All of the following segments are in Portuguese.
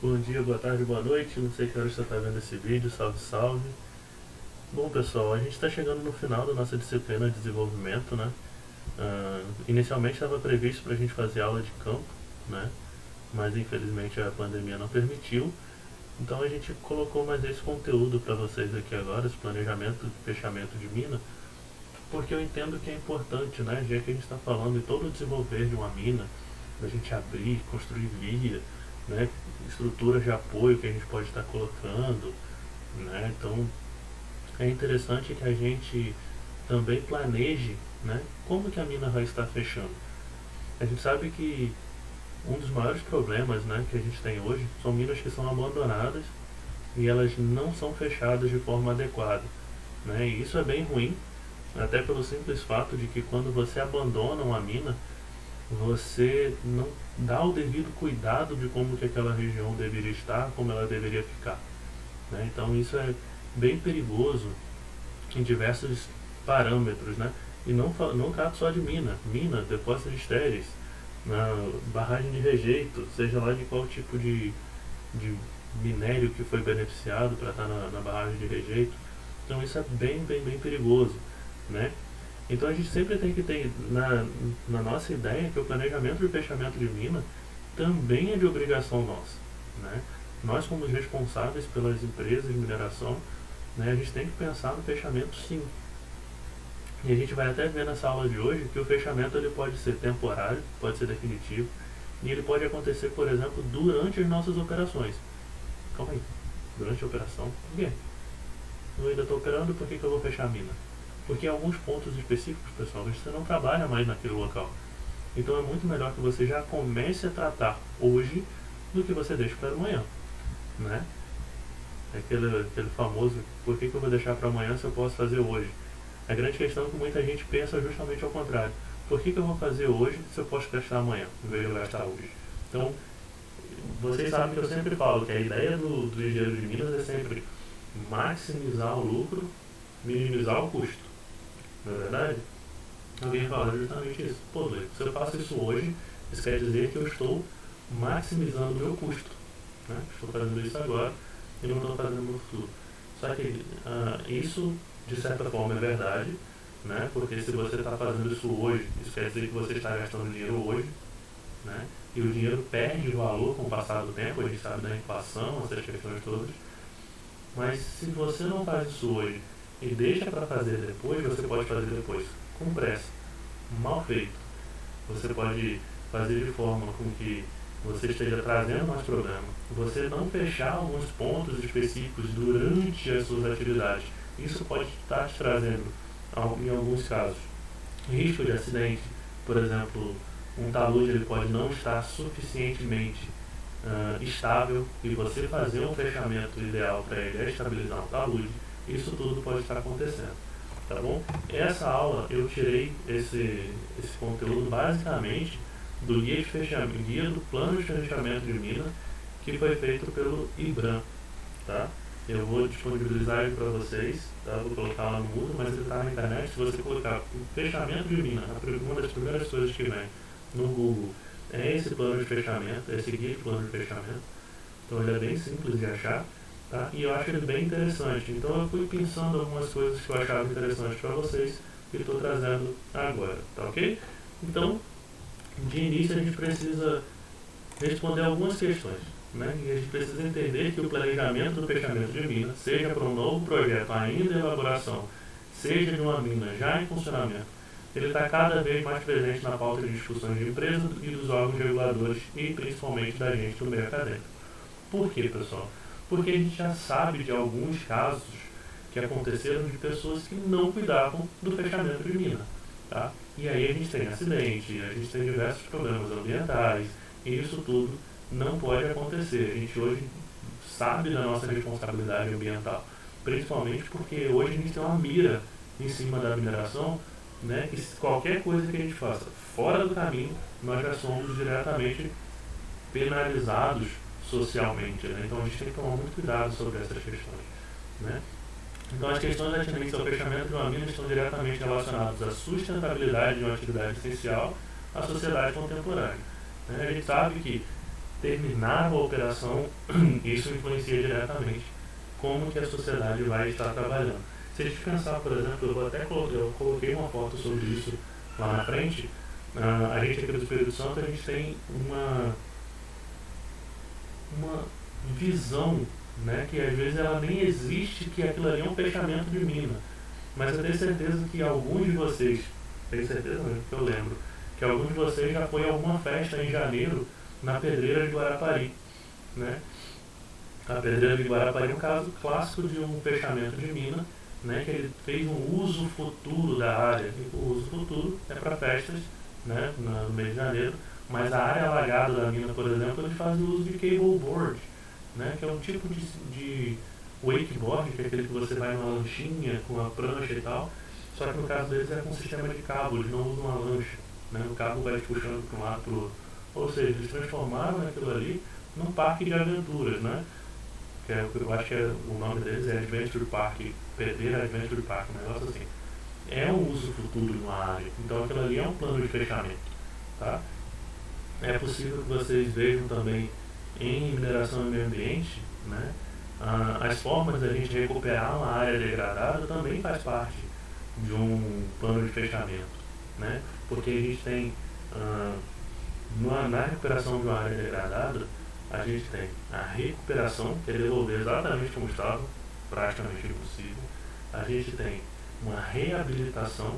Bom dia, boa tarde, boa noite. Não sei que hora você está vendo esse vídeo. Salve, salve. Bom, pessoal, a gente está chegando no final da nossa disciplina de desenvolvimento, né? Inicialmente estava previsto para a gente fazer aula de campo, né? Mas infelizmente a pandemia não permitiu. Então a gente colocou mais esse conteúdo para vocês aqui agora, esse planejamento e fechamento de mina, porque eu entendo que é importante, né? Já que a gente está falando em todo o desenvolver de uma mina, da gente abrir, construir via, né? Estruturas de apoio que a gente pode estar colocando, né? Então é interessante que a gente também planeje, né? Como que a mina vai estar fechando. A gente sabe que um dos maiores problemas, né, que a gente tem hoje são minas que são abandonadas e elas não são fechadas de forma adequada, né? E isso é bem ruim, até pelo simples fato de que quando você abandona uma mina, você não dá o devido cuidado de como que aquela região deveria estar, como ela deveria ficar, né? Então isso é bem perigoso em diversos parâmetros, né? E não trato só de mina, depósitos estéreis, na barragem de rejeito, seja lá de qual tipo de minério que foi beneficiado para estar na barragem de rejeito. Então isso é bem perigoso, né? Então a gente sempre tem que ter na nossa ideia que o planejamento de fechamento de mina também é de obrigação nossa, né? Nós como os responsáveis pelas empresas de mineração, né, a gente tem que pensar no fechamento sim. E a gente vai até ver nessa aula de hoje que o fechamento ele pode ser temporário, pode ser definitivo, e ele pode acontecer, por exemplo, durante as nossas operações. Calma aí, durante a operação? Por quê? Eu ainda estou operando, por que eu vou fechar a mina? Porque em alguns pontos específicos, pessoal, você não trabalha mais naquele local. Então é muito melhor que você já comece a tratar hoje do que você deixe para amanhã, né? É aquele famoso, por que eu vou deixar para amanhã se eu posso fazer hoje? A grande questão é que muita gente pensa justamente ao contrário. Por que eu vou fazer hoje se eu posso gastar amanhã, em vez de eu gastar hoje? Então, vocês sabem que eu sempre falo que a ideia do engenheiro de Minas é sempre maximizar o lucro, minimizar o custo. Não é verdade? Alguém fala justamente isso. Pô, Luiz, se eu faço isso hoje, isso quer dizer que eu estou maximizando o meu custo, né? Estou fazendo isso agora e não estou fazendo no futuro. Só que isso, de certa forma, é verdade, né? Porque se você está fazendo isso hoje, isso quer dizer que você está gastando dinheiro hoje, né? E o dinheiro perde valor com o passar do tempo, a gente sabe da inflação, essas questões todas. Mas se você não faz isso hoje e deixa para fazer depois, você pode fazer depois com pressa, mal feito. Você pode fazer de forma com que você esteja trazendo mais problema. Você não fechar alguns pontos específicos durante as suas atividades. Isso pode estar te trazendo, em alguns casos, risco de acidente. Por exemplo, um talude ele pode não estar suficientemente estável e você fazer um fechamento ideal para ele é estabilizar um talude. Isso tudo pode estar acontecendo, tá bom? Essa aula eu tirei esse conteúdo basicamente do guia de fechamento, guia do plano de fechamento de mina que foi feito pelo IBRAM, tá? Eu vou disponibilizar ele para vocês, tá? Vou colocar lá no mundo, mas ele está na internet. Se você colocar fechamento de mina, uma das primeiras coisas que vem no Google é esse plano de fechamento, esse guia de plano de fechamento. Então ele é bem simples de achar, tá? E eu acho ele bem interessante. Então eu fui pensando algumas coisas que eu achava interessantes para vocês e estou trazendo agora, tá ok? Então, de início a gente precisa responder algumas questões, né? E a gente precisa entender que o planejamento do fechamento de mina, seja para um novo projeto ainda em elaboração, seja de uma mina já em funcionamento, ele está cada vez mais presente na pauta de discussões de empresa e dos órgãos reguladores e principalmente da gente do meio acadêmico. Por quê, pessoal? Porque a gente já sabe de alguns casos que aconteceram de pessoas que não cuidavam do fechamento de mina, tá? E aí a gente tem acidente, a gente tem diversos problemas ambientais, e isso tudo não pode acontecer. A gente hoje sabe da nossa responsabilidade ambiental, principalmente porque hoje a gente tem uma mira em cima da mineração, né, que qualquer coisa que a gente faça fora do caminho, nós já somos diretamente penalizados socialmente, né? Então a gente tem que tomar muito cuidado sobre essas questões, né? Então as questões atinentes ao fechamento de uma mina estão diretamente relacionadas à sustentabilidade de uma atividade essencial à sociedade contemporânea, né? A gente sabe que terminar a operação, isso influencia diretamente como que a sociedade vai estar trabalhando. Se a gente pensar, por exemplo, eu coloquei uma foto sobre isso lá na frente, a gente aqui do Espírito Santo, a gente tem uma visão, né, que às vezes ela nem existe, que aquilo ali é um fechamento de mina. Mas eu tenho certeza que alguns de vocês, tenho certeza mesmo que eu lembro, que alguns de vocês já foi a alguma festa em janeiro na Pedreira de Guarapari, né? A Pedreira de Guarapari é um caso clássico de um fechamento de mina, né, que ele fez um uso futuro da área. E o uso futuro é para festas, né, no mês de janeiro, mas a área alagada da mina, por exemplo, eles fazem uso de cable board, né, que é um tipo de wakeboard, que é aquele que você vai numa lanchinha com a prancha e tal, só que no caso deles é com um sistema de cabo, eles não usam uma lancha, né, o cabo vai te puxando para um lado para o outro. Ou seja, eles transformaram aquilo ali num parque de aventuras, né? Que é, eu acho que o nome deles é Adventure Park, Pedreira Adventure Park, um negócio assim. É um uso futuro de uma área, então aquilo ali é um plano de fechamento, tá? É possível que vocês vejam também em mineração e meio ambiente, né? As formas da gente recuperar uma área degradada também faz parte de um plano de fechamento, né? Porque a gente tem, na recuperação de uma área degradada, a gente tem a recuperação, que é devolver exatamente como estava, praticamente impossível. A gente tem uma reabilitação,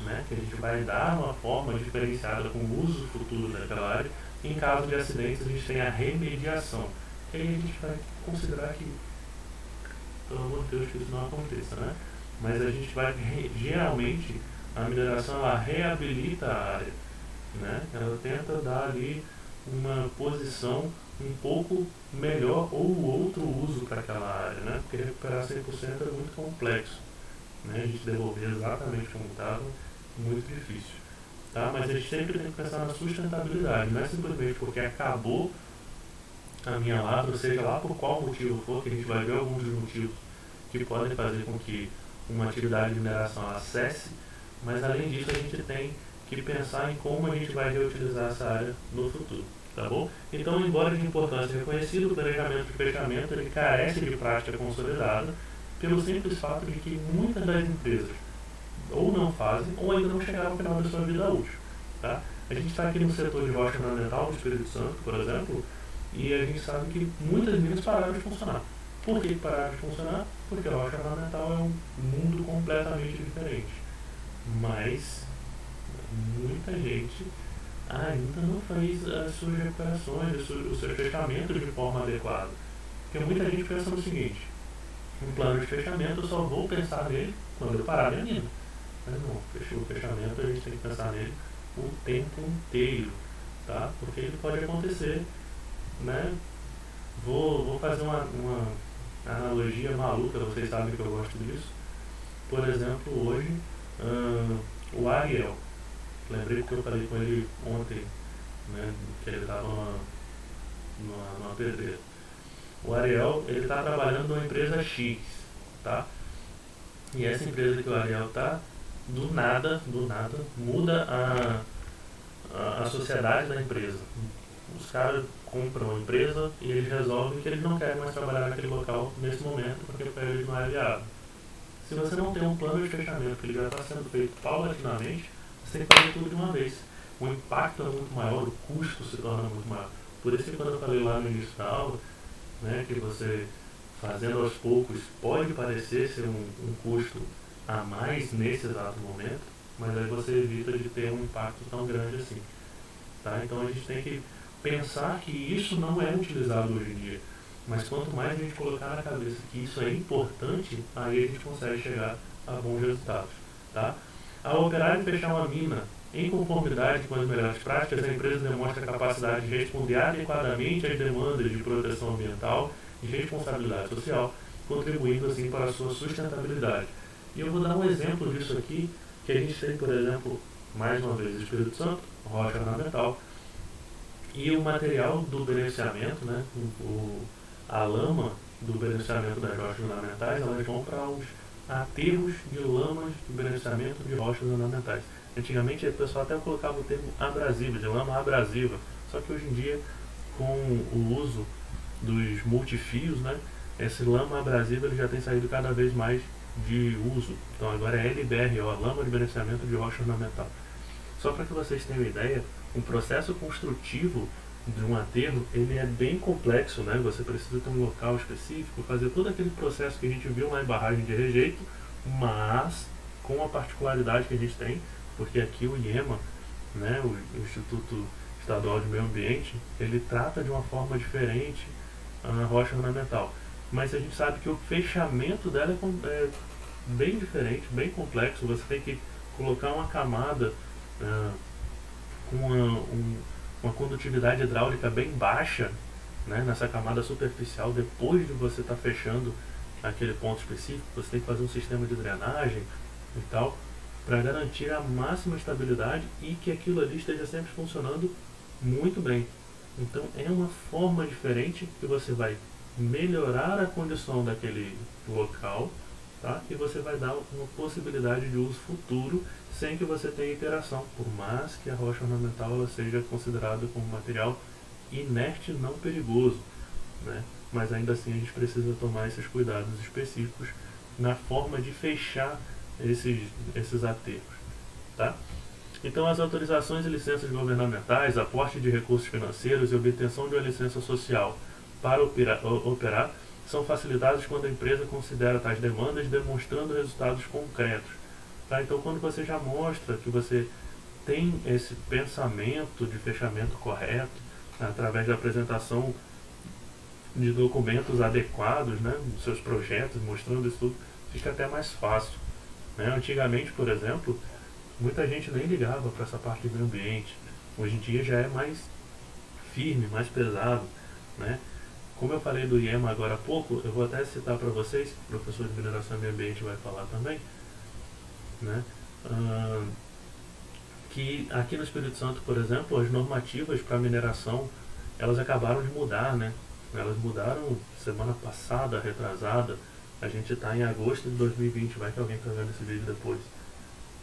né, que a gente vai dar uma forma diferenciada com o uso futuro daquela área. Em caso de acidentes, a gente tem a remediação, que aí a gente vai considerar que, pelo amor de Deus, que isso não aconteça, né? Mas a gente vai, geralmente, a mineração ela reabilita a área, né? Ela tenta dar ali uma posição um pouco melhor ou outro uso para aquela área, né? Porque recuperar 100% é muito complexo, né? A gente devolver exatamente como estava, muito difícil, tá? Mas a gente sempre tem que pensar na sustentabilidade, não é simplesmente porque acabou a minha lavra, seja lá por qual motivo for, que a gente vai ver alguns dos motivos que podem fazer com que uma atividade de mineração acesse, mas além disso a gente tem que pensar em como a gente vai reutilizar essa área no futuro, tá bom? Então, embora de importância reconhecida, o planejamento de fechamento ele carece de prática consolidada pelo simples fato de que muitas das empresas ou não fazem ou ainda não chegaram ao final da sua vida útil, tá? A gente está aqui no setor de rocha ornamental do Espírito Santo, por exemplo, e a gente sabe que muitas minas pararam de funcionar. Por que pararam de funcionar? Porque a rocha ornamental é um mundo completamente diferente. Mas muita gente ainda não fez as suas recuperações, os seus fechamentos de forma adequada. Porque muita gente pensa no seguinte: um plano de fechamento eu só vou pensar nele quando eu parar minha mina. Mas não, fechou o fechamento, a gente tem que pensar nele o tempo inteiro, tá? Porque ele pode acontecer, né? Vou fazer uma analogia maluca, vocês sabem que eu gosto disso. Por exemplo, hoje, o Ariel, lembrei porque eu falei com ele ontem, né, que ele estava numa pedreira. O Ariel, ele está trabalhando numa empresa X, tá? E essa empresa que o Ariel está, do nada, muda a sociedade da empresa. Os caras compram a empresa e eles resolvem que eles não querem mais trabalhar naquele local nesse momento, porque para eles não é viável. Se você não tem um plano de fechamento que ele já está sendo feito paulatinamente, você tem que fazer tudo de uma vez. O impacto é muito maior, o custo se torna muito maior. Por isso que quando eu falei lá no início da aula, né, que você fazendo aos poucos pode parecer ser um custo a mais nesse exato momento, mas aí você evita de ter um impacto tão grande assim. Tá? Então a gente tem que pensar que isso não é utilizado hoje em dia. Mas quanto mais a gente colocar na cabeça que isso é importante, aí a gente consegue chegar a bons resultados. Tá? Ao operar e fechar uma mina em conformidade com as melhores práticas, a empresa demonstra a capacidade de responder adequadamente às demandas de proteção ambiental e responsabilidade social, contribuindo assim para a sua sustentabilidade. E eu vou dar um exemplo disso aqui, que a gente tem, por exemplo, mais uma vez, Espírito Santo, rocha ornamental, e o material do beneficiamento, né, a lama do beneficiamento das rochas ornamentais, elas vão para os aterros de lamas de beneficiamento de rochas ornamentais. Antigamente o pessoal até colocava o termo abrasiva, de lama abrasiva, só que hoje em dia, com o uso dos multifios, né, esse lama abrasivo ele já tem saído cada vez mais de uso. Então agora é LBRO, Lama de Beneficiamento de Rocha Ornamental. Só para que vocês tenham uma ideia, um processo construtivo de um aterro, ele é bem complexo, né? Você precisa ter um local específico, fazer todo aquele processo que a gente viu lá em barragem de rejeito, mas com a particularidade que a gente tem, porque aqui o IEMA, né, o Instituto Estadual de Meio Ambiente, ele trata de uma forma diferente a rocha ornamental. Mas a gente sabe que o fechamento dela é bem diferente, bem complexo. Você tem que colocar uma camada com uma condutividade hidráulica bem baixa, né, nessa camada superficial. Depois de você estar fechando aquele ponto específico, você tem que fazer um sistema de drenagem e tal, para garantir a máxima estabilidade e que aquilo ali esteja sempre funcionando muito bem. Então é uma forma diferente que você vai melhorar a condição daquele local, tá? E você vai dar uma possibilidade de uso futuro sem que você tenha interação, por mais que a rocha ornamental ela seja considerada como material inerte não perigoso, né? Mas ainda assim a gente precisa tomar esses cuidados específicos na forma de fechar esses aterros, tá? Então as autorizações e licenças governamentais, aporte de recursos financeiros e obtenção de uma licença social para operar são facilitadas quando a empresa considera tais demandas demonstrando resultados concretos. Tá? Então quando você já mostra que você tem esse pensamento de fechamento correto, através da apresentação de documentos adequados, né, dos seus projetos, mostrando isso tudo, fica até mais fácil. Né? Antigamente, por exemplo, muita gente nem ligava para essa parte do meio ambiente. Hoje em dia já é mais firme, mais pesado. Né? Como eu falei do IEMA agora há pouco, eu vou até citar para vocês, o professor de Mineração e Meio Ambiente vai falar também, né? Que aqui no Espírito Santo, por exemplo, as normativas para mineração, elas acabaram de mudar, né? Elas mudaram semana passada, retrasada. A gente está em agosto de 2020, vai que alguém está vendo esse vídeo depois.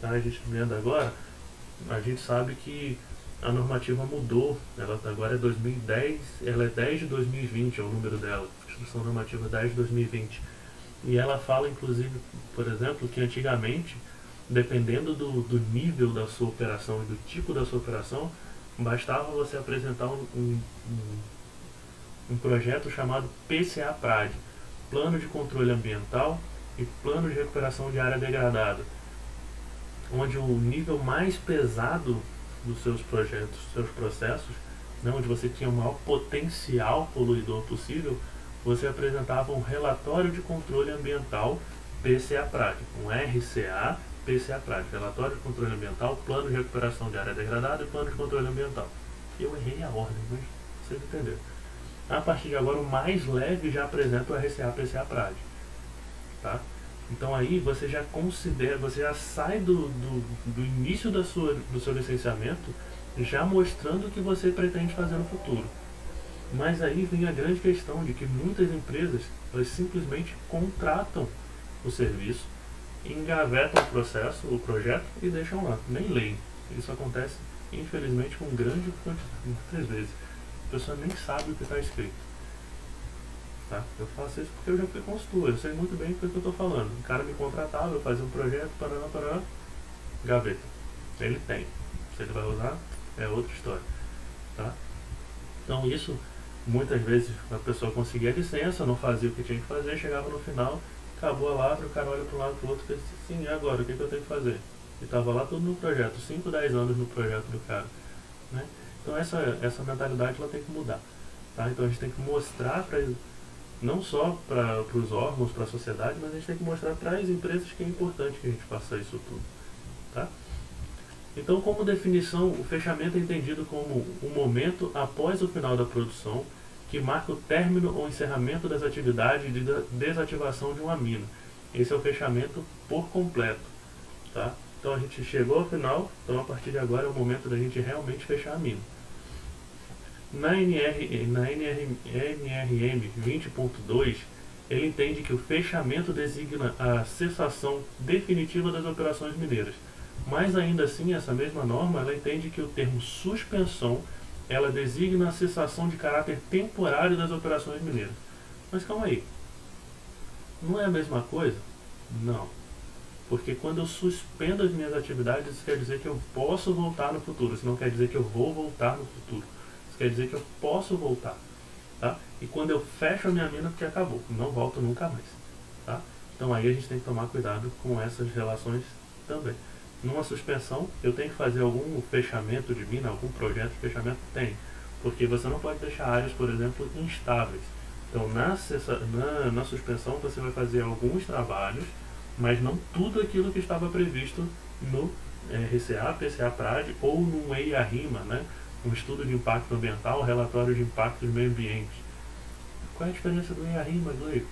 Tá? A gente vendo agora, a gente sabe que a normativa mudou, ela agora é 2010, ela é 10 de 2020, é o número dela, Instrução Normativa 10 de 2020. E ela fala, inclusive, por exemplo, que antigamente, dependendo do nível da sua operação e do tipo da sua operação, bastava você apresentar um projeto chamado PCA-PRAD, Plano de Controle Ambiental e Plano de Recuperação de Área Degradada, onde o nível mais pesado dos seus projetos, dos seus processos, né, onde você tinha o maior potencial poluidor possível, você apresentava um relatório de controle ambiental PCA-PRAD, um RCA PCA-PRAD, Relatório de Controle Ambiental, Plano de Recuperação de Área Degradada e Plano de Controle Ambiental. Eu errei a ordem, mas vocês entenderam. A partir de agora, o mais leve já apresenta o RCA PCA-PRAD. Tá? Então aí você já considera, você já sai do início do seu licenciamento já mostrando o que você pretende fazer no futuro. Mas aí vem a grande questão de que muitas empresas elas simplesmente contratam o serviço, engavetam o processo, o projeto e deixam lá, nem leem. Isso acontece infelizmente com grande quantidade, muitas vezes. A pessoa nem sabe o que está escrito. Tá? Eu faço isso porque eu já fui consultor, eu sei muito bem do que eu estou falando. O cara me contratava, eu fazia um projeto, parará, gaveta. Ele tem. Se ele vai usar, é outra história. Tá? Então isso, muitas vezes a pessoa conseguia a licença, não fazia o que tinha que fazer, chegava no final, acabou a lavra, o cara olha para um lado e para o outro e pensa assim, e agora, o que eu tenho que fazer? E estava lá tudo no projeto, 5, 10 anos no projeto do cara. Né? Então essa mentalidade ela tem que mudar. Tá? Então a gente tem que mostrar para não só para os órgãos, para a sociedade, mas a gente tem que mostrar para as empresas que é importante que a gente faça isso tudo. Tá? Então, como definição, o fechamento é entendido como um momento após o final da produção que marca o término ou encerramento das atividades de desativação de uma mina. Esse é o fechamento por completo. Tá? Então a gente chegou ao final, então a partir de agora é o momento da gente realmente fechar a mina. Na NRM 20.2, ele entende que o fechamento designa a cessação definitiva das operações mineiras. Mas ainda assim, essa mesma norma ela entende que o termo suspensão ela designa a cessação de caráter temporário das operações mineiras. Mas calma aí, não é a mesma coisa? Não. Porque quando eu suspendo as minhas atividades, isso quer dizer que eu posso voltar no futuro. Isso não quer dizer que eu vou voltar no futuro. Isso quer dizer que eu posso voltar. Tá? E quando eu fecho a minha mina, porque acabou. Não volto nunca mais. Tá? Então aí a gente tem que tomar cuidado com essas relações também. Numa suspensão, eu tenho que fazer algum fechamento de mina, algum projeto de fechamento? Tem. Porque você não pode deixar áreas, por exemplo, instáveis. Então na suspensão você vai fazer alguns trabalhos, mas não tudo aquilo que estava previsto no RCA, PCA PRAD ou no EIA-RIMA, né? Um estudo de impacto ambiental, relatório de impacto do meio ambiente. Qual é a diferença do EIA-RIMA, Gleico?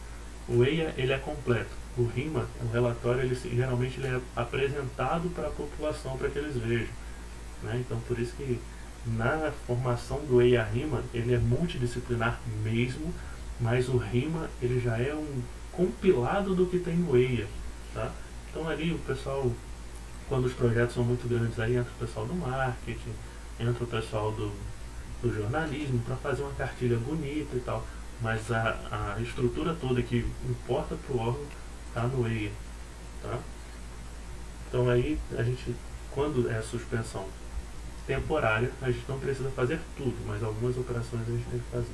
O EIA ele é completo. O RIMA, o relatório, geralmente ele é apresentado para a população para que eles vejam. Né? Então por isso que na formação do EIA-RIMA ele é multidisciplinar mesmo, mas o RIMA ele já é um compilado do que tem no EIA. Tá? Então ali o pessoal, quando os projetos são muito grandes, aí entra o pessoal do marketing, entra o pessoal do jornalismo para fazer uma cartilha bonita e tal. Mas a estrutura toda que importa para o órgão está no EIA. Tá? Então aí a gente, quando é suspensão temporária, a gente não precisa fazer tudo, mas algumas operações a gente tem que fazer.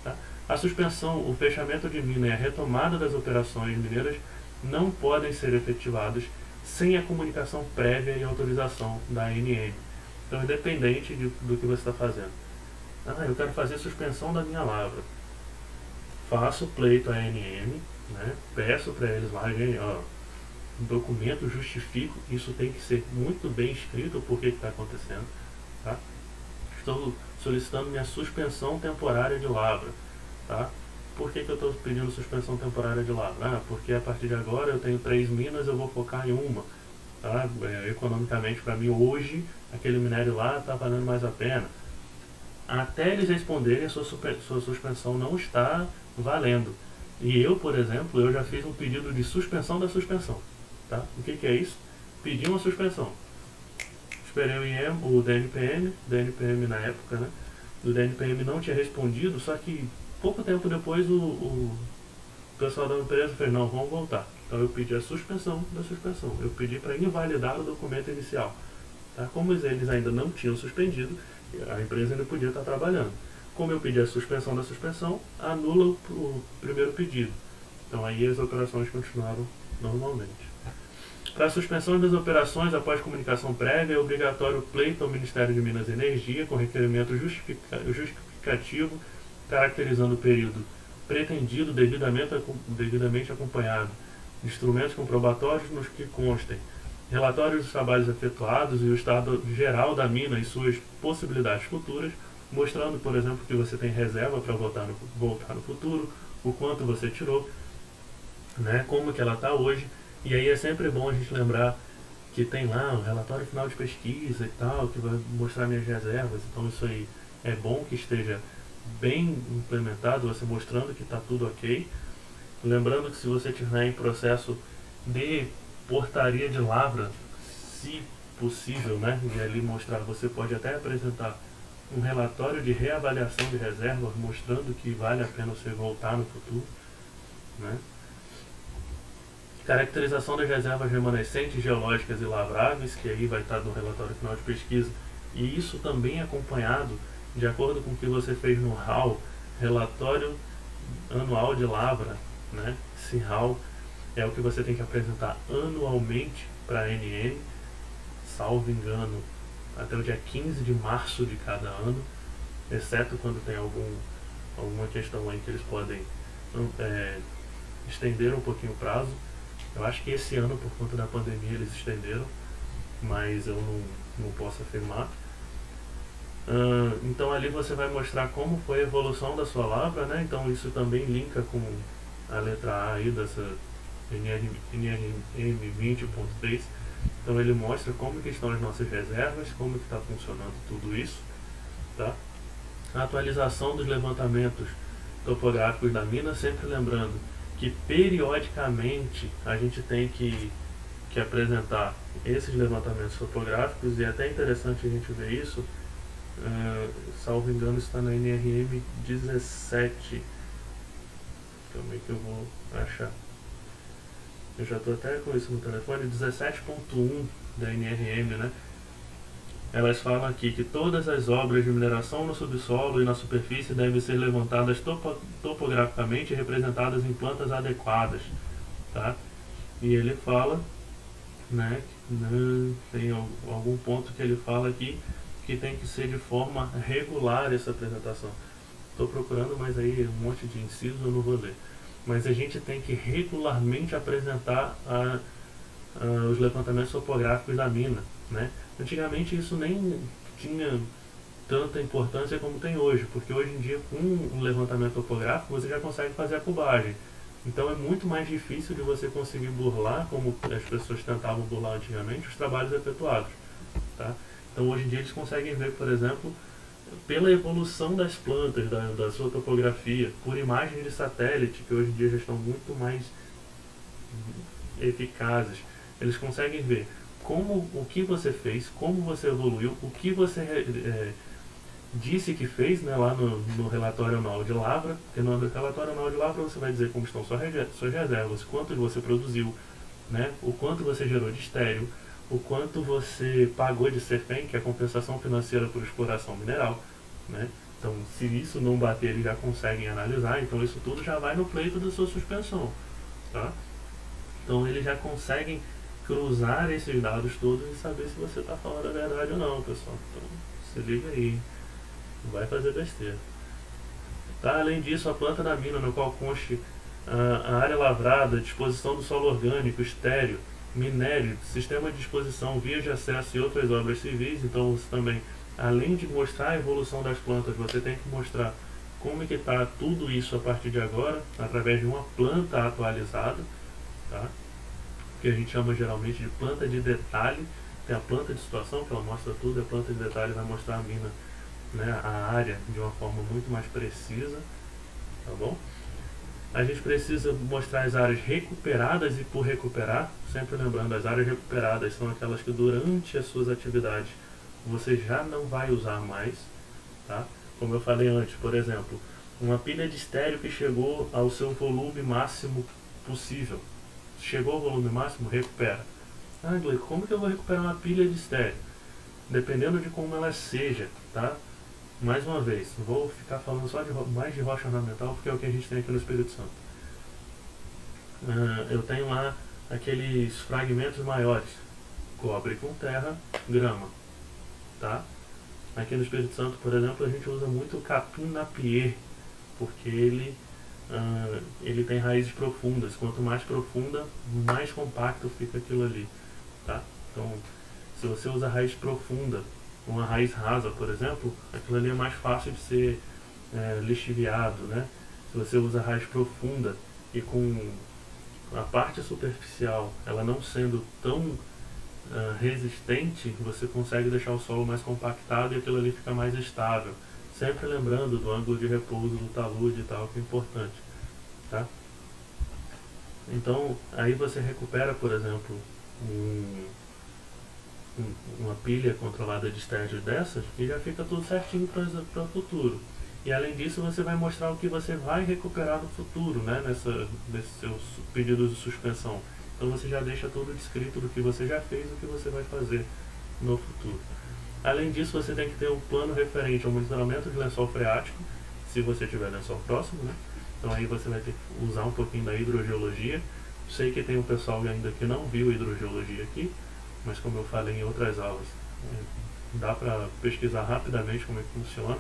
Tá? A suspensão, o fechamento de mina e a retomada das operações mineiras não podem ser efetivados sem a comunicação prévia e autorização da ANM. Então, independente do que você está fazendo. Eu quero fazer suspensão da minha lavra. Faço pleito à ANM, né? Peço para eles lá, um documento, justifico. Isso tem que ser muito bem escrito o porquê que está acontecendo. Tá? Estou solicitando minha suspensão temporária de lavra. Tá? Por que eu estou pedindo suspensão temporária de lavra? Porque a partir de agora eu tenho 3 minas, eu vou focar em uma. Tá? Economicamente, para mim, hoje, aquele minério lá está valendo mais a pena. Até eles responderem, a sua suspensão não está valendo. E eu, por exemplo, eu já fiz um pedido de suspensão da suspensão. Tá? O que é isso? Pedi uma suspensão. Esperei o DNPM na época, né? O DNPM não tinha respondido, só que pouco tempo depois o pessoal da empresa fez, não, vamos voltar. Então eu pedi a suspensão da suspensão. Eu pedi para invalidar o documento inicial. Tá? Como eles ainda não tinham suspendido, a empresa ainda podia estar trabalhando. Como eu pedi a suspensão da suspensão, anula o primeiro pedido. Então aí as operações continuaram normalmente. Para a suspensão das operações após comunicação prévia, é obrigatório o pleito ao Ministério de Minas e Energia com requerimento justificativo, caracterizando o período pretendido devidamente acompanhado, instrumentos comprobatórios nos que constem, relatórios dos trabalhos efetuados e o estado geral da mina e suas possibilidades futuras, mostrando, por exemplo, que você tem reserva para voltar no futuro, o quanto você tirou, né, como que ela está hoje. E aí é sempre bom a gente lembrar que tem lá um relatório final de pesquisa e tal, que vai mostrar minhas reservas. Então isso aí é bom que esteja bem implementado, você mostrando que está tudo ok. Lembrando que se você estiver em processo de portaria de lavra, se possível, né, e ali mostrar, você pode até apresentar um relatório de reavaliação de reservas, mostrando que vale a pena você voltar no futuro, né? Caracterização das reservas remanescentes geológicas e lavráveis, que aí vai estar no relatório final de pesquisa, e isso também é acompanhado de acordo com o que você fez no RAL, relatório anual de lavra, né? Esse RAL é o que você tem que apresentar anualmente para a ANM, salvo engano, até o dia 15 de março de cada ano, exceto quando tem alguma questão aí que eles podem estender um pouquinho o prazo. Eu acho que esse ano, por conta da pandemia, eles estenderam, mas eu não posso afirmar. Então ali você vai mostrar como foi a evolução da sua lavra, né? Então isso também linka com a letra A aí dessa NRM 20.3. Então ele mostra como que estão as nossas reservas, como que está funcionando tudo isso, tá? A atualização dos levantamentos topográficos da mina, sempre lembrando que periodicamente a gente tem que apresentar esses levantamentos topográficos, e é até interessante a gente ver isso Salvo engano está na NRM 17. Calma aí que eu vou achar. Eu já estou até com isso no telefone. 17.1 da NRM, né? Elas falam aqui que todas as obras de mineração no subsolo e na superfície devem ser levantadas topograficamente e representadas em plantas adequadas, tá? E ele fala, né, tem algum ponto que ele fala aqui que tem que ser de forma regular essa apresentação. Estou procurando, mas aí um monte de inciso eu não vou ler. Mas a gente tem que regularmente apresentar os levantamentos topográficos da mina, né? Antigamente isso nem tinha tanta importância como tem hoje, porque hoje em dia com um levantamento topográfico você já consegue fazer a cubagem. Então é muito mais difícil de você conseguir burlar, como as pessoas tentavam burlar antigamente, os trabalhos efetuados. Tá? Então hoje em dia eles conseguem ver, por exemplo, pela evolução das plantas, da sua topografia, por imagens de satélite, que hoje em dia já estão muito mais eficazes, eles conseguem ver como o que você fez, como você evoluiu, o que você disse que fez, né, lá no relatório anual de lavra, porque no relatório anual de lavra você vai dizer como estão suas reservas, quanto você produziu, né, o quanto você gerou de estéreo, o quanto você pagou de CEFEM, que é a compensação financeira por exploração mineral, né? Então, se isso não bater, eles já conseguem analisar, então isso tudo já vai no pleito da sua suspensão, tá? Então, eles já conseguem cruzar esses dados todos e saber se você está falando a verdade ou não, pessoal. Então, se liga aí, não vai fazer besteira. Tá? Além disso, a planta da mina, no qual conste a área lavrada, disposição do solo orgânico, estéreo, minério, sistema de disposição, vias de acesso e outras obras civis. Então você também, além de mostrar a evolução das plantas, você tem que mostrar como é que está tudo isso a partir de agora, através de uma planta atualizada, tá? Que a gente chama geralmente de planta de detalhe. Tem a planta de situação, que ela mostra tudo, a planta de detalhe vai mostrar a mina, né, a área de uma forma muito mais precisa, tá bom? A gente precisa mostrar as áreas recuperadas e por recuperar, sempre lembrando, as áreas recuperadas são aquelas que durante as suas atividades você já não vai usar mais, tá? Como eu falei antes, por exemplo, uma pilha de estéreo que chegou ao seu volume máximo possível. Chegou ao volume máximo, recupera. Ah, Gleico, como que eu vou recuperar uma pilha de estéreo? Dependendo de como ela seja, tá? Mais uma vez, vou ficar falando só mais de rocha ornamental, porque é o que a gente tem aqui no Espírito Santo. Eu tenho lá aqueles fragmentos maiores, cobre com terra, grama, tá? Aqui no Espírito Santo, por exemplo, a gente usa muito o capim napier, porque ele tem raízes profundas. Quanto mais profunda, mais compacto fica aquilo ali, tá? Então, se você usa raiz profunda, uma raiz rasa, por exemplo, aquilo ali é mais fácil de ser lixiviado, né? Se você usa raiz profunda e com a parte superficial ela não sendo tão resistente, você consegue deixar o solo mais compactado e aquilo ali fica mais estável. Sempre lembrando do ângulo de repouso do talude e tal, que é importante, tá? Então, aí você recupera, por exemplo, uma pilha controlada de estágios dessas e já fica tudo certinho para o futuro. E além disso, você vai mostrar o que você vai recuperar no futuro, né, nesses seus pedidos de suspensão. Então você já deixa tudo descrito do que você já fez e o que você vai fazer no futuro. Além disso, você tem que ter um plano referente ao monitoramento de lençol freático, se você tiver lençol próximo, né? Então aí você vai ter que usar um pouquinho da hidrogeologia. Sei que tem um pessoal ainda que não viu hidrogeologia aqui, mas como eu falei em outras aulas, dá para pesquisar rapidamente como é que funciona,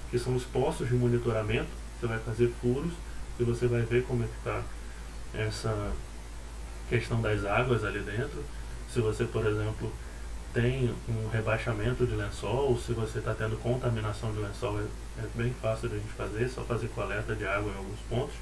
que são os postos de monitoramento. Você vai fazer furos e você vai ver como é que está essa questão das águas ali dentro. Se você, por exemplo, tem um rebaixamento de lençol, ou se você está tendo contaminação de lençol, é bem fácil de a gente fazer, só fazer coleta de água em alguns pontos,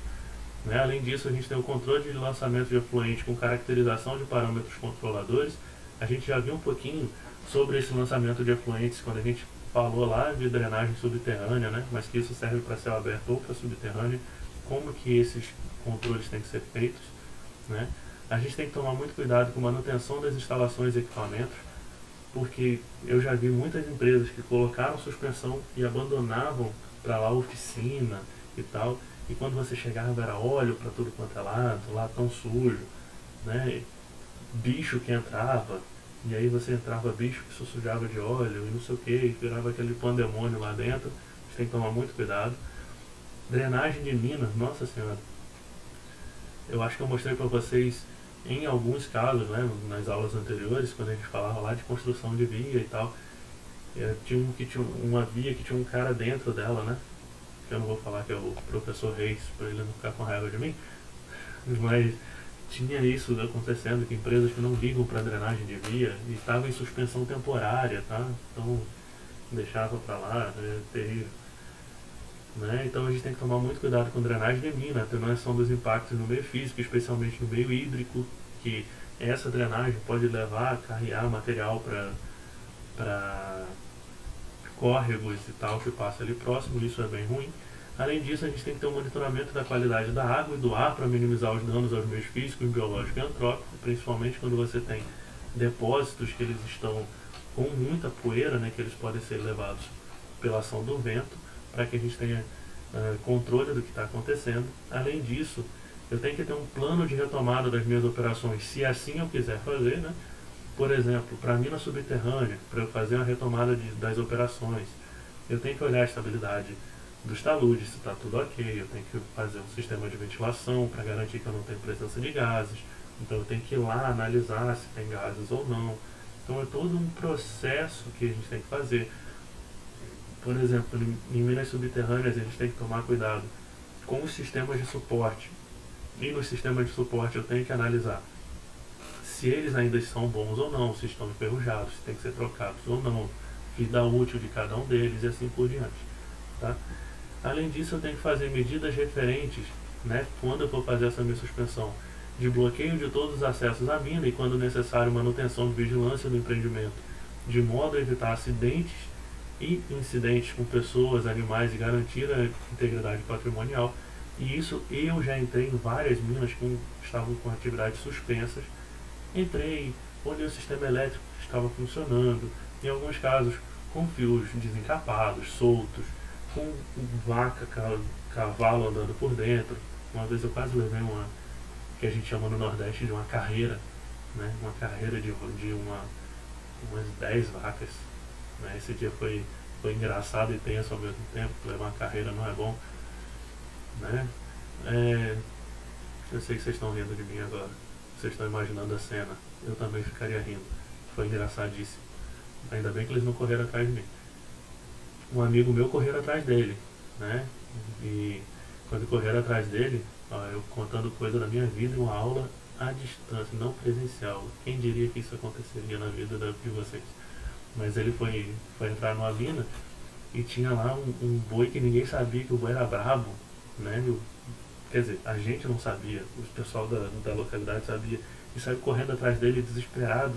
né? Além disso, a gente tem o controle de lançamento de efluente com caracterização de parâmetros controladores. A gente já viu um pouquinho sobre esse lançamento de efluentes quando a gente falou lá de drenagem subterrânea, né? Mas que isso serve para céu aberto ou para subterrâneo, como que esses controles têm que ser feitos, né? A gente tem que tomar muito cuidado com a manutenção das instalações e equipamentos. porque eu já vi muitas empresas que colocaram suspensão e abandonavam para lá a oficina e tal, e quando você chegava era óleo para tudo quanto é lado, lá tão sujo, né? Bicho que entrava, e aí você entrava bicho que se sujava de óleo e não sei o que, e virava aquele pandemônio lá dentro. Você tem que tomar muito cuidado. Drenagem de minas, nossa senhora, eu acho que eu mostrei para vocês em alguns casos, né, nas aulas anteriores, quando a gente falava lá de construção de via e tal. Tinha uma via que tinha um cara dentro dela, né? Que eu não vou falar que é o professor Reis, para ele não ficar com raiva de mim, mas tinha isso acontecendo, que empresas que não ligam para drenagem de via e estavam em suspensão temporária, tá? Então deixava para lá, é terrível. Né? Então a gente tem que tomar muito cuidado com drenagem de mina, atenuação dos impactos no meio físico, especialmente no meio hídrico, que essa drenagem pode levar a carregar material para córregos e tal que passa ali próximo, isso é bem ruim. Além disso, a gente tem que ter um monitoramento da qualidade da água e do ar para minimizar os danos aos meios físicos, biológicos e antrópicos, principalmente quando você tem depósitos que eles estão com muita poeira, né, que eles podem ser levados pela ação do vento, para que a gente tenha controle do que está acontecendo. Além disso, eu tenho que ter um plano de retomada das minhas operações, se assim eu quiser fazer, né? Por exemplo, para a mina subterrânea, para eu fazer uma retomada das operações, eu tenho que olhar a estabilidade dos taludes, se está tudo ok, eu tenho que fazer um sistema de ventilação para garantir que eu não tenho presença de gases, então eu tenho que ir lá analisar se tem gases ou não. Então é todo um processo que a gente tem que fazer. Por exemplo, em minas subterrâneas a gente tem que tomar cuidado com os sistemas de suporte. E nos sistemas de suporte eu tenho que analisar se eles ainda são bons ou não, se estão enferrujados, se tem que ser trocados ou não, vida útil de cada um deles e assim por diante. Tá? Além disso, eu tenho que fazer medidas referentes, né, quando eu for fazer essa minha suspensão, de bloqueio de todos os acessos à mina e, quando necessário, manutenção de vigilância do empreendimento, de modo a evitar acidentes e incidentes com pessoas, animais e garantir a integridade patrimonial. E isso eu já entrei em várias minas que estavam com atividades suspensas. Entrei, olhei o sistema elétrico que estava funcionando, em alguns casos com fios desencapados, soltos, com vaca, cavalo andando por dentro. Uma vez eu quase levei uma, que a gente chama no Nordeste de uma carreira, né? Uma carreira de umas 10 vacas. Né? Esse dia foi engraçado e tenso ao mesmo tempo, levar uma carreira não é bom. Né? Eu sei que vocês estão rindo de mim agora, vocês estão imaginando a cena, eu também ficaria rindo, foi engraçadíssimo. Ainda bem que eles não correram atrás de mim. Um amigo meu correu atrás dele, né? E quando correram atrás dele, ó, eu contando coisa da minha vida em uma aula à distância, não presencial. Quem diria que isso aconteceria na vida de vocês? Mas ele foi entrar numa mina e tinha lá um boi que ninguém sabia que o boi era brabo, né? Quer dizer, a gente não sabia, o pessoal da localidade sabia, e saiu correndo atrás dele desesperado.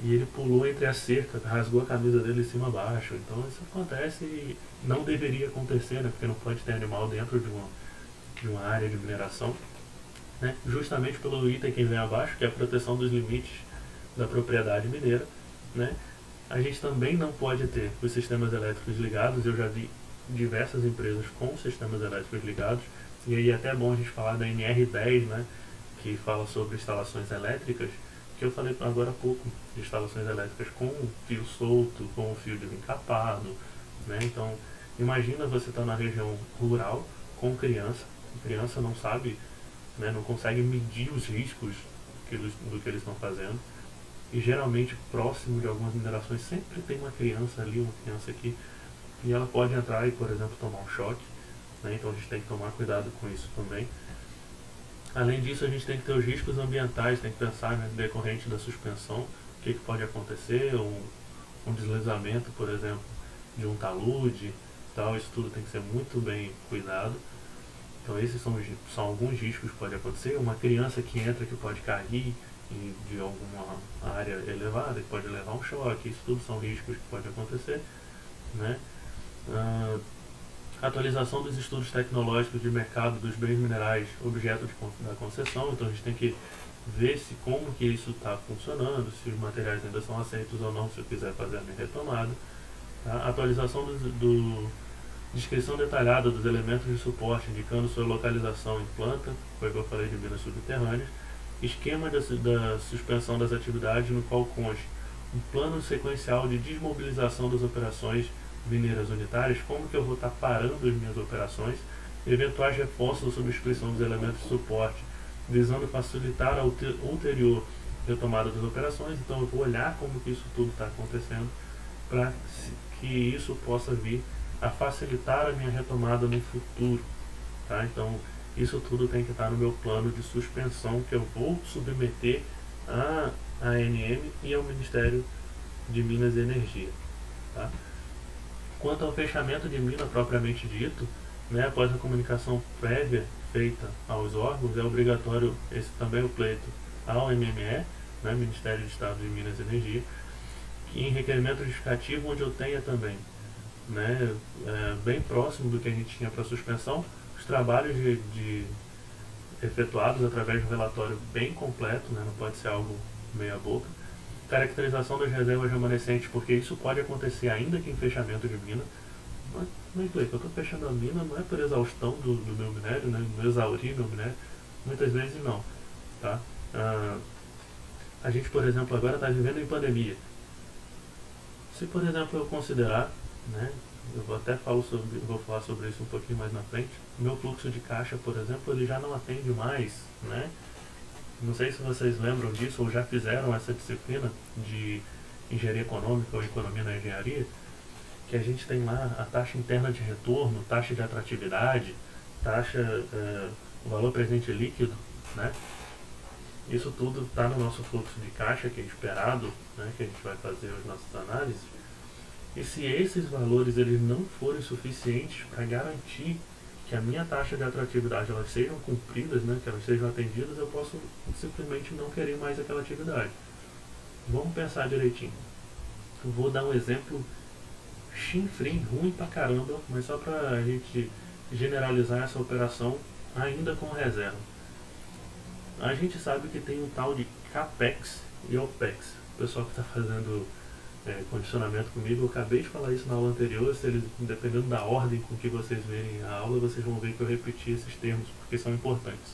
E ele pulou entre a cerca, rasgou a camisa dele de cima a baixo. Então isso acontece e não deveria acontecer, né? Porque não pode ter animal dentro de uma área de mineração. Né? Justamente pelo item que vem abaixo, que é a proteção dos limites da propriedade mineira. Né? A gente também não pode ter os sistemas elétricos ligados. Eu já vi diversas empresas com sistemas elétricos ligados. E aí é até bom a gente falar da NR10, né? Que fala sobre instalações elétricas, que eu falei agora há pouco, de instalações elétricas com fio solto, com fio desencapado, né? Então, imagina você estar na região rural com criança, a criança não sabe, né, não consegue medir os riscos do que eles estão fazendo, e geralmente próximo de algumas minerações sempre tem uma criança ali, uma criança aqui, e ela pode entrar e, por exemplo, tomar um choque, né? Então a gente tem que tomar cuidado com isso também. Além disso, a gente tem que ter os riscos ambientais, tem que pensar, né, decorrente da suspensão, o que pode acontecer, um deslizamento, por exemplo, de um talude, tal, isso tudo tem que ser muito bem cuidado. Então esses são alguns riscos que podem acontecer. Uma criança que entra que pode cair de alguma área elevada, que pode levar um choque, isso tudo são riscos que podem acontecer. Né? Atualização dos estudos tecnológicos de mercado dos bens minerais objeto da concessão. Então a gente tem que ver se como que isso está funcionando, se os materiais ainda são aceitos ou não, se eu quiser fazer a minha retomada. Tá? Atualização descrição detalhada dos elementos de suporte, indicando sua localização em planta, foi o que eu falei de minas subterrâneas, esquema da suspensão das atividades no qual conste um plano sequencial de desmobilização das operações mineiras unitárias, como que eu vou estar parando as minhas operações, eventuais reforços ou substituição dos elementos de suporte, visando facilitar a ulterior retomada das operações. Então eu vou olhar como que isso tudo está acontecendo para que isso possa vir a facilitar a minha retomada no futuro. Tá? Então isso tudo tem que estar no meu plano de suspensão que eu vou submeter à ANM e ao Ministério de Minas e Energia. Tá? Quanto ao fechamento de mina propriamente dito, né, após a comunicação prévia feita aos órgãos, é obrigatório esse também o pleito ao MME, né, Ministério de Estado de Minas e Energia, que em requerimento justificativo onde eu tenha também, né, bem próximo do que a gente tinha para suspensão, os trabalhos efetuados através de um relatório bem completo, né, não pode ser algo meia boca, caracterização das reservas remanescentes, porque isso pode acontecer ainda que em fechamento de mina. Não é que eu estou fechando a mina não é por exaustão do meu minério, né, não exaurir meu minério, muitas vezes não. Tá? A gente, por exemplo, agora está vivendo em pandemia. Se, por exemplo, eu considerar, né, eu vou falar sobre isso um pouquinho mais na frente, o meu fluxo de caixa, por exemplo, ele já não atende mais, né? Não sei se vocês lembram disso ou já fizeram essa disciplina de engenharia econômica ou economia na engenharia, que a gente tem lá a taxa interna de retorno, taxa de atratividade, o valor presente líquido, né? Isso tudo está no nosso fluxo de caixa, que é esperado, né, que a gente vai fazer as nossas análises. E se esses valores eles não forem suficientes para garantir que a minha taxa de atratividade elas sejam cumpridas, né, que elas sejam atendidas, eu posso simplesmente não querer mais aquela atividade. Vamos pensar direitinho. Eu vou dar um exemplo chinfrim, ruim pra caramba, mas só para a gente generalizar essa operação ainda com reserva. A gente sabe que tem um tal de CAPEX e OPEX. O pessoal que está fazendo condicionamento comigo, eu acabei de falar isso na aula anterior, dependendo da ordem com que vocês verem a aula, vocês vão ver que eu repeti esses termos, porque são importantes.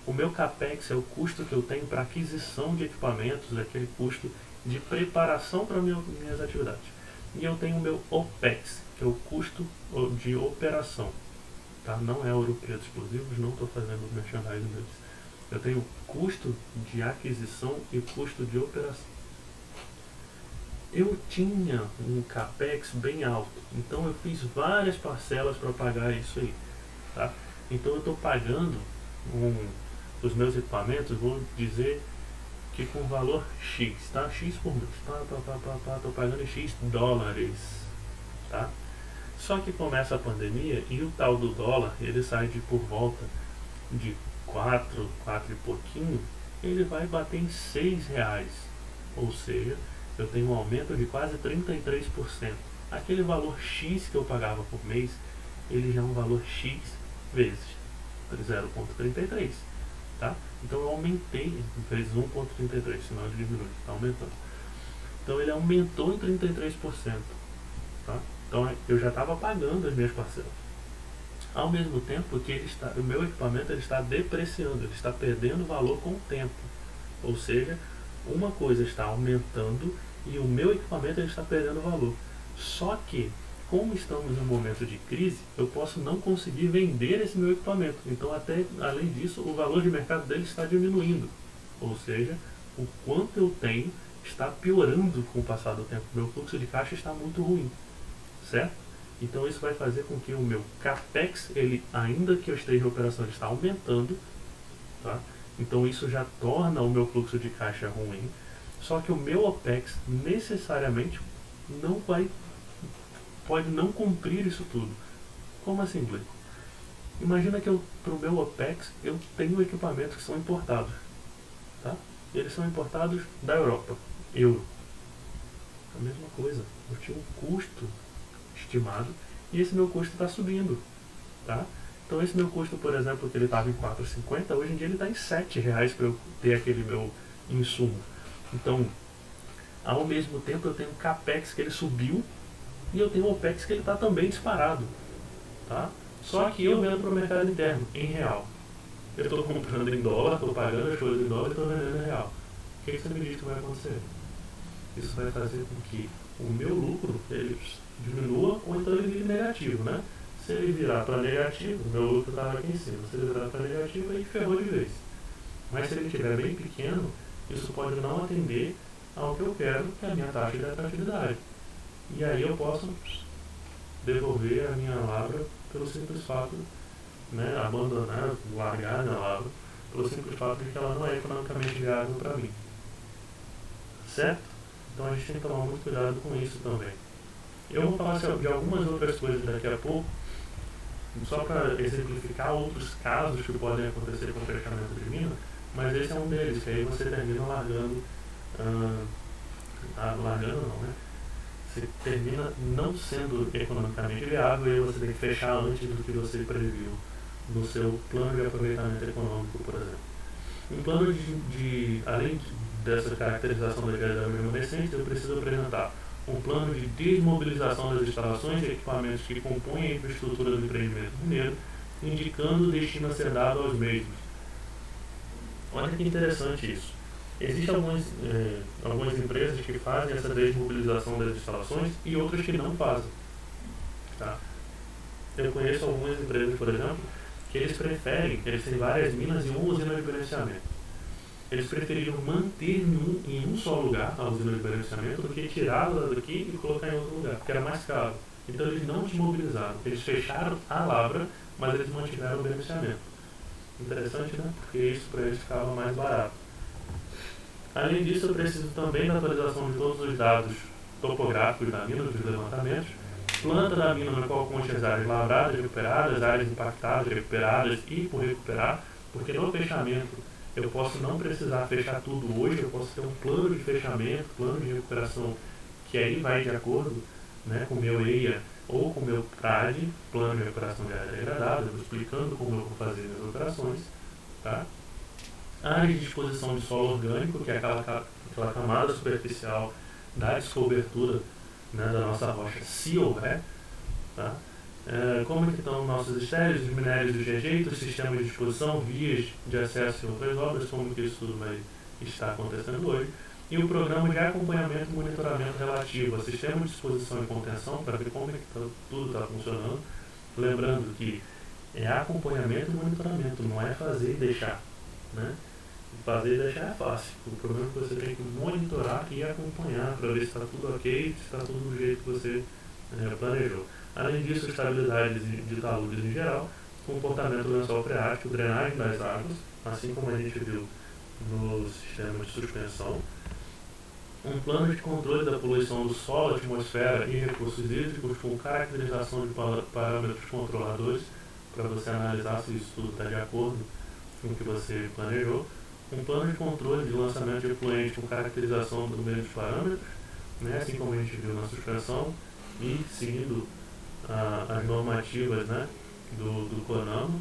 O meu CAPEX é o custo que eu tenho para aquisição de equipamentos, aquele custo de preparação para minhas atividades. E eu tenho o meu OPEX, que é o custo de operação. Tá? Não é Ouro Preto Explosivos, não estou fazendo merchandising deles. Eu tenho custo de aquisição e custo de operação. Eu tinha um CAPEX bem alto, então eu fiz várias parcelas para pagar isso aí. Tá? Então eu estou pagando os meus equipamentos, vou dizer que com valor X, tá? X por mês, estou pagando X dólares. Tá? Só que começa a pandemia e o tal do dólar, ele sai de por volta de 4 e pouquinho, ele vai bater em R$6. Ou seja, eu tenho um aumento de quase 33%. Aquele valor X que eu pagava por mês, ele já é um valor X vezes 0,33. Tá? Então eu aumentei, vezes 1,33, senão ele diminui, está aumentando. Então ele aumentou em 33%. Tá? Então eu já estava pagando as minhas parcelas. Ao mesmo tempo que o meu equipamento ele está depreciando, ele está perdendo valor com o tempo. Ou seja, uma coisa está aumentando e o meu equipamento ele está perdendo valor. Só que, como estamos em um momento de crise, eu posso não conseguir vender esse meu equipamento. Então, até além disso, o valor de mercado dele está diminuindo. Ou seja, o quanto eu tenho está piorando com o passar do tempo. Meu fluxo de caixa está muito ruim. Certo? Então isso vai fazer com que o meu CAPEX, ele, ainda que eu esteja em operação, ele está aumentando. Tá? Então isso já torna o meu fluxo de caixa ruim. Só que o meu OPEX necessariamente pode não cumprir isso tudo. Como assim, Blake? Imagina que para o meu OPEX eu tenho equipamentos que são importados. Tá? Eles são importados da Europa. Euro. A mesma coisa. Eu tinha um custo estimado e esse meu custo está subindo, tá? Então esse meu custo, por exemplo, que ele estava em R$ 4,50, hoje em dia ele está em R$ 7 para eu ter aquele meu insumo. Então, ao mesmo tempo eu tenho um capex que ele subiu e eu tenho um opex que ele está também disparado, tá? Só que eu vendo para o mercado interno, em real. Eu estou comprando em dólar, estou pagando as coisas em dólar e estou vendendo em real. O que você me diz que vai acontecer? Isso vai fazer com que o meu lucro ele diminua ou então ele vire negativo, né? Se ele virar para negativo, o meu lucro estava aqui em cima. Se ele virar para negativo, aí ferrou de vez. Mas se ele estiver bem pequeno, isso pode não atender ao que eu quero, que é a minha taxa de atratividade. E aí eu posso devolver a minha lavra pelo simples fato, né, abandonar, largar a minha lavra, pelo simples fato de que ela não é economicamente viável para mim. Certo? Então a gente tem que tomar muito cuidado com isso também. Eu vou falar de algumas outras coisas daqui a pouco, só para exemplificar outros casos que podem acontecer com o fechamento de mina, mas esse é um deles, que aí você termina largando, largando não, né? Você termina não sendo economicamente viável e aí você tem que fechar antes do que você previu no seu plano de aproveitamento econômico, por exemplo. Um plano além dessa caracterização da viabilidade remanescente, eu preciso apresentar um plano de desmobilização das instalações e equipamentos que compõem a infraestrutura do empreendimento mineiro, indicando o destino a ser dado aos mesmos. Olha que interessante isso. Existem algumas empresas que fazem essa desmobilização das instalações e outras que não fazem. Tá? Eu conheço algumas empresas, por exemplo, que eles têm várias minas e uma usina de beneficiamento. Eles preferiram manter em um só lugar a usina de beneficiamento do que tirá-la daqui e colocar em outro lugar, porque era mais caro. Então eles não desmobilizaram, eles fecharam a lavra, mas eles mantiveram o beneficiamento. Interessante, né? Porque isso para eles ficava mais barato. Além disso, eu preciso também da atualização de todos os dados topográficos da mina, dos levantamentos, planta da mina na qual consta as áreas lavradas, recuperadas, áreas impactadas, recuperadas e por recuperar, porque no fechamento eu posso não precisar fechar tudo hoje, eu posso ter um plano de fechamento, plano de recuperação, que aí vai de acordo, né, com o meu EIA ou com o meu PRAD, plano de recuperação de área degradada, eu vou explicando como eu vou fazer as operações, tá? Área de disposição de solo orgânico, que é aquela camada superficial da descobertura, né, da nossa rocha, se houver, tá? Como é que estão nossos estéreos, os minérios dos rejeitos, sistemas de disposição, vias de acesso e outras obras, como que isso tudo vai estar acontecendo hoje, e o programa de acompanhamento e monitoramento relativo a sistema de disposição e contenção, para ver como é que tudo está funcionando, lembrando que é acompanhamento e monitoramento, não é fazer e deixar, né? Fazer e deixar é fácil, o problema é que você tem que monitorar e acompanhar para ver se está tudo ok, se está tudo do jeito que você planejou. Além disso, estabilidade de taludes em geral, comportamento do lençol freático, drenagem das águas, assim como a gente viu no sistema de suspensão, um plano de controle da poluição do solo, atmosfera e recursos hídricos com caracterização de parâmetros controladores para você analisar se isso tudo está de acordo com o que você planejou, um plano de controle de lançamento de efluente com caracterização dos mesmos parâmetros, né, assim como a gente viu na suspensão, e seguindo as normativas, né, do CONAMA,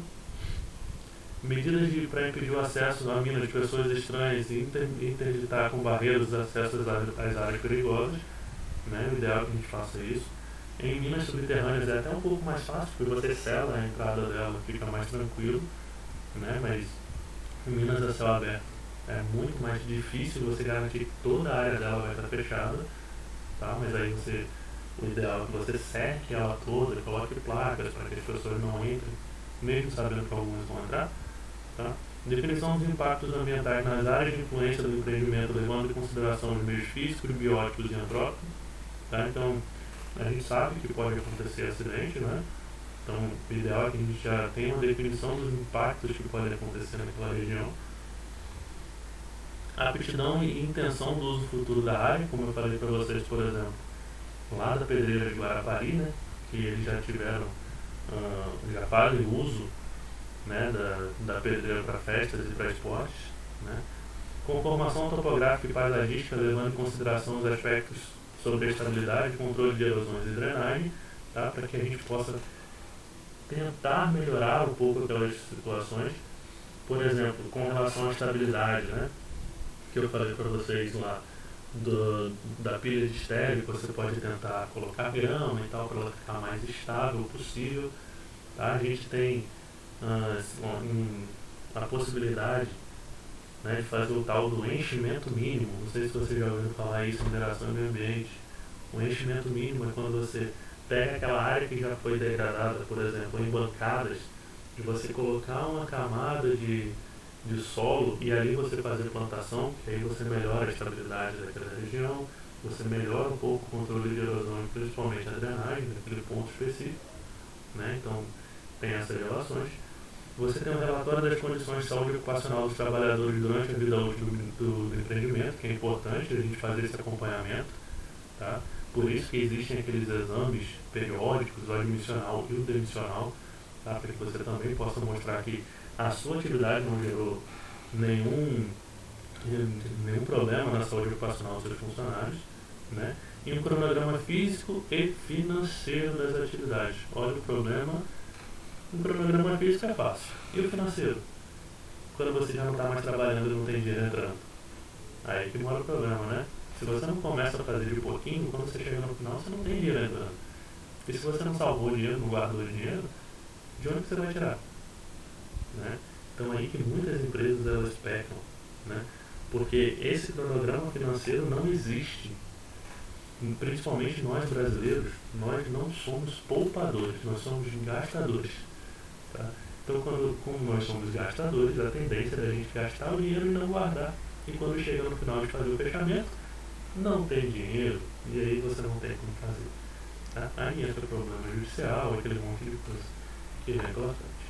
medidas para impedir o acesso à mina de pessoas estranhas e interditar com barreiras os acessos às áreas perigosas, né, o ideal é que a gente faça isso. Em minas subterrâneas é até um pouco mais fácil, porque você sela a entrada dela, fica mais tranquilo, né, mas em minas a céu aberto é muito mais difícil você garantir que toda a área dela vai estar fechada, tá? Mas aí o ideal é que você cerque ela toda, coloque placas para que as pessoas não entrem, mesmo sabendo que algumas vão entrar, tá? Definição dos impactos ambientais nas áreas de influência do empreendimento, levando em consideração os meios físicos, bióticos e antrópicos, tá? Então, a gente sabe que pode acontecer acidente, né? Então, o ideal é que a gente já tenha uma definição dos impactos que podem acontecer naquela região. A aptidão e intenção do uso futuro da área, como eu falei para vocês, por exemplo, lá da pedreira de Guarapari, né, que eles já tiveram, já fazem uso, né, da pedreira para festas e para esportes, né. Conformação topográfica e paisagística, levando em consideração os aspectos sobre a estabilidade, controle de erosões e drenagem, tá, para que a gente possa tentar melhorar um pouco aquelas situações, por exemplo, com relação à estabilidade, né? Que eu falei para vocês lá da pilha de estéreo, que você pode tentar colocar grama e tal para ela ficar mais estável possível. Tá? A gente tem a possibilidade, né, de fazer o tal do enchimento mínimo. Não sei se você já ouviu falar isso em mineração e meio ambiente. O enchimento mínimo é quando você pega aquela área que já foi degradada, por exemplo, em bancadas, de você colocar uma camada de solo e ali você fazer plantação, que aí você melhora a estabilidade daquela região, você melhora um pouco o controle de erosão e principalmente a drenagem naquele ponto específico, né? Então tem essas relações. Você tem um relatório das condições de saúde ocupacional dos trabalhadores durante a vida útil do empreendimento, que é importante a gente fazer esse acompanhamento, tá? Por isso que existem aqueles exames periódicos, o admissional e o demissional, tá? Para que você também possa mostrar que a sua atividade não gerou nenhum problema na saúde ocupacional dos seus funcionários, né? E um cronograma físico e financeiro das atividades. Olha o problema. Um cronograma físico é fácil. E o financeiro? Quando você já não está mais trabalhando e não tem dinheiro entrando. Aí que mora o problema, né? Se você não começa a fazer de pouquinho, quando você chega no final, você não tem dinheiro entrando. E se você não salvou o dinheiro, não guardou o dinheiro, de onde você vai tirar? Né? Então aí que muitas empresas elas pecam, né? Porque esse cronograma financeiro não existe. Principalmente nós brasileiros, nós não somos poupadores, nós somos gastadores. Tá? Então, como nós somos gastadores, a tendência é a gente gastar o dinheiro e não guardar. E quando chega no final de fazer o fechamento, não tem dinheiro e aí você não tem como fazer. Tá? Aí entra o problema judicial, aquele monte de coisa que é importante.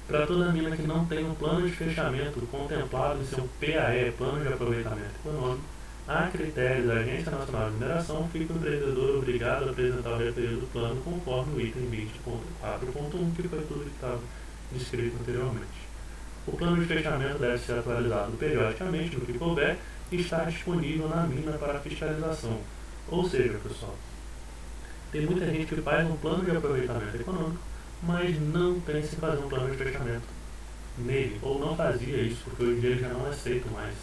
Para toda mina que não tem um plano de fechamento contemplado em seu PAE, Plano de Aproveitamento Econômico, a critério da Agência Nacional de Mineração, fica o empreendedor obrigado a apresentar o referido do plano conforme o item 20.4.1, que foi tudo que estava descrito anteriormente. O plano de fechamento deve ser atualizado periodicamente no que couber e estar disponível na mina para fiscalização. Ou seja, pessoal, tem muita gente que faz um plano de aproveitamento econômico, mas não pensa em fazer um plano de fechamento nele, ou não fazia isso, porque hoje em dia ele já não é aceito mais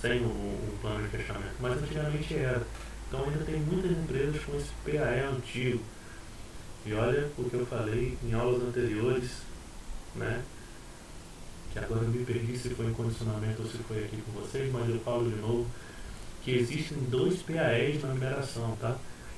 sem um plano de fechamento, mas antigamente era. Então ainda tem muitas empresas com esse PAE antigo. E olha o que eu falei em aulas anteriores, né? Que agora eu me perdi se foi em condicionamento ou se foi aqui com vocês, mas eu falo de novo que existem dois PAEs na mineração, tá?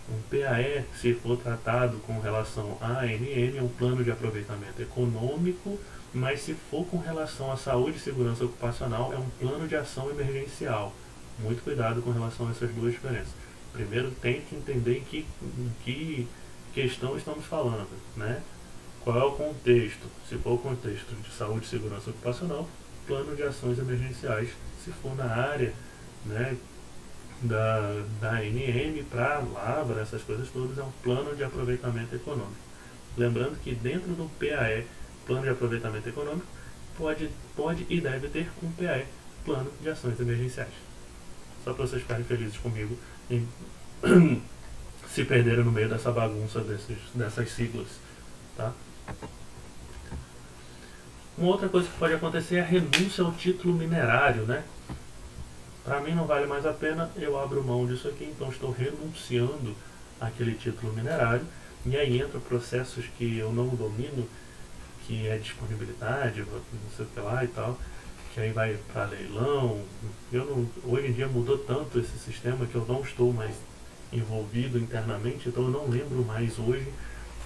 Um PAE, se for tratado com relação à ANM, é um plano de aproveitamento econômico, mas se for com relação à saúde e segurança ocupacional, é um plano de ação emergencial. Muito cuidado com relação a essas duas diferenças. Primeiro, tem que entender em que questão estamos falando, né? Qual é o contexto? Se for o contexto de saúde e segurança ocupacional, plano de ações emergenciais. Se for na área, né, da ANM para lavra, essas coisas todas, é um plano de aproveitamento econômico. Lembrando que dentro do PAE, plano de aproveitamento econômico, pode e deve ter um PAE, plano de ações emergenciais. Só para vocês ficarem felizes comigo e se perderem no meio dessa bagunça dessas siglas, tá? Uma outra coisa que pode acontecer é a renúncia ao título minerário, né? Para mim não vale mais a pena, eu abro mão disso aqui, então estou renunciando àquele título minerário. E aí entra processos que eu não domino, que é disponibilidade, não sei o que lá e tal, que aí vai para leilão. Hoje em dia mudou tanto esse sistema que eu não estou mais envolvido internamente, então eu não lembro mais hoje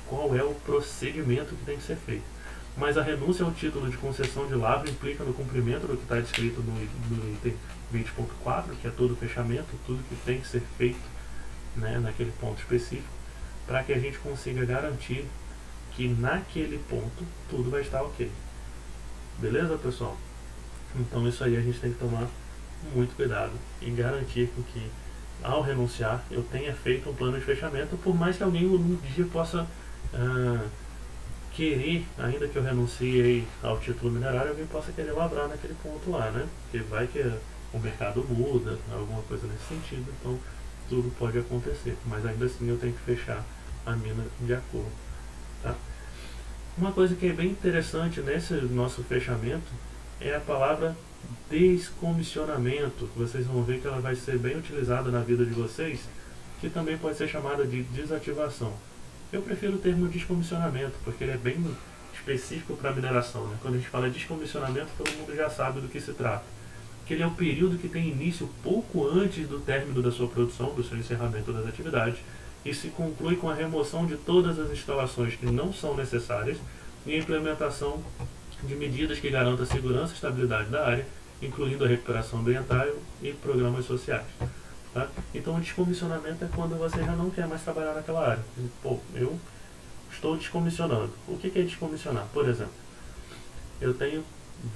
qual é o procedimento que tem que ser feito. Mas a renúncia ao título de concessão de lavra implica no cumprimento do que está descrito no item 20.4, que é todo o fechamento, tudo que tem que ser feito, né, naquele ponto específico, para que a gente consiga garantir que naquele ponto tudo vai estar ok. Beleza, pessoal? Então isso aí a gente tem que tomar muito cuidado e garantir que ao renunciar eu tenha feito um plano de fechamento, por mais que alguém um dia possa querer, ainda que eu renuncie ao título minerário, alguém possa querer lavrar naquele ponto lá, né? Porque vai que o mercado muda, alguma coisa nesse sentido, então tudo pode acontecer, mas ainda assim eu tenho que fechar a mina de acordo. Uma coisa que é bem interessante nesse nosso fechamento é a palavra descomissionamento. Vocês vão ver que ela vai ser bem utilizada na vida de vocês, que também pode ser chamada de desativação. Eu prefiro o termo descomissionamento, porque ele é bem específico para a mineração. Né? Quando a gente fala descomissionamento, todo mundo já sabe do que se trata. Que ele é o período que tem início pouco antes do término da sua produção, do seu encerramento das atividades, e se conclui com a remoção de todas as instalações que não são necessárias e a implementação de medidas que garantam a segurança e estabilidade da área, incluindo a recuperação ambiental e programas sociais. Tá? Então o descomissionamento é quando você já não quer mais trabalhar naquela área. Pô, eu estou descomissionando. O que é descomissionar? Por exemplo, eu tenho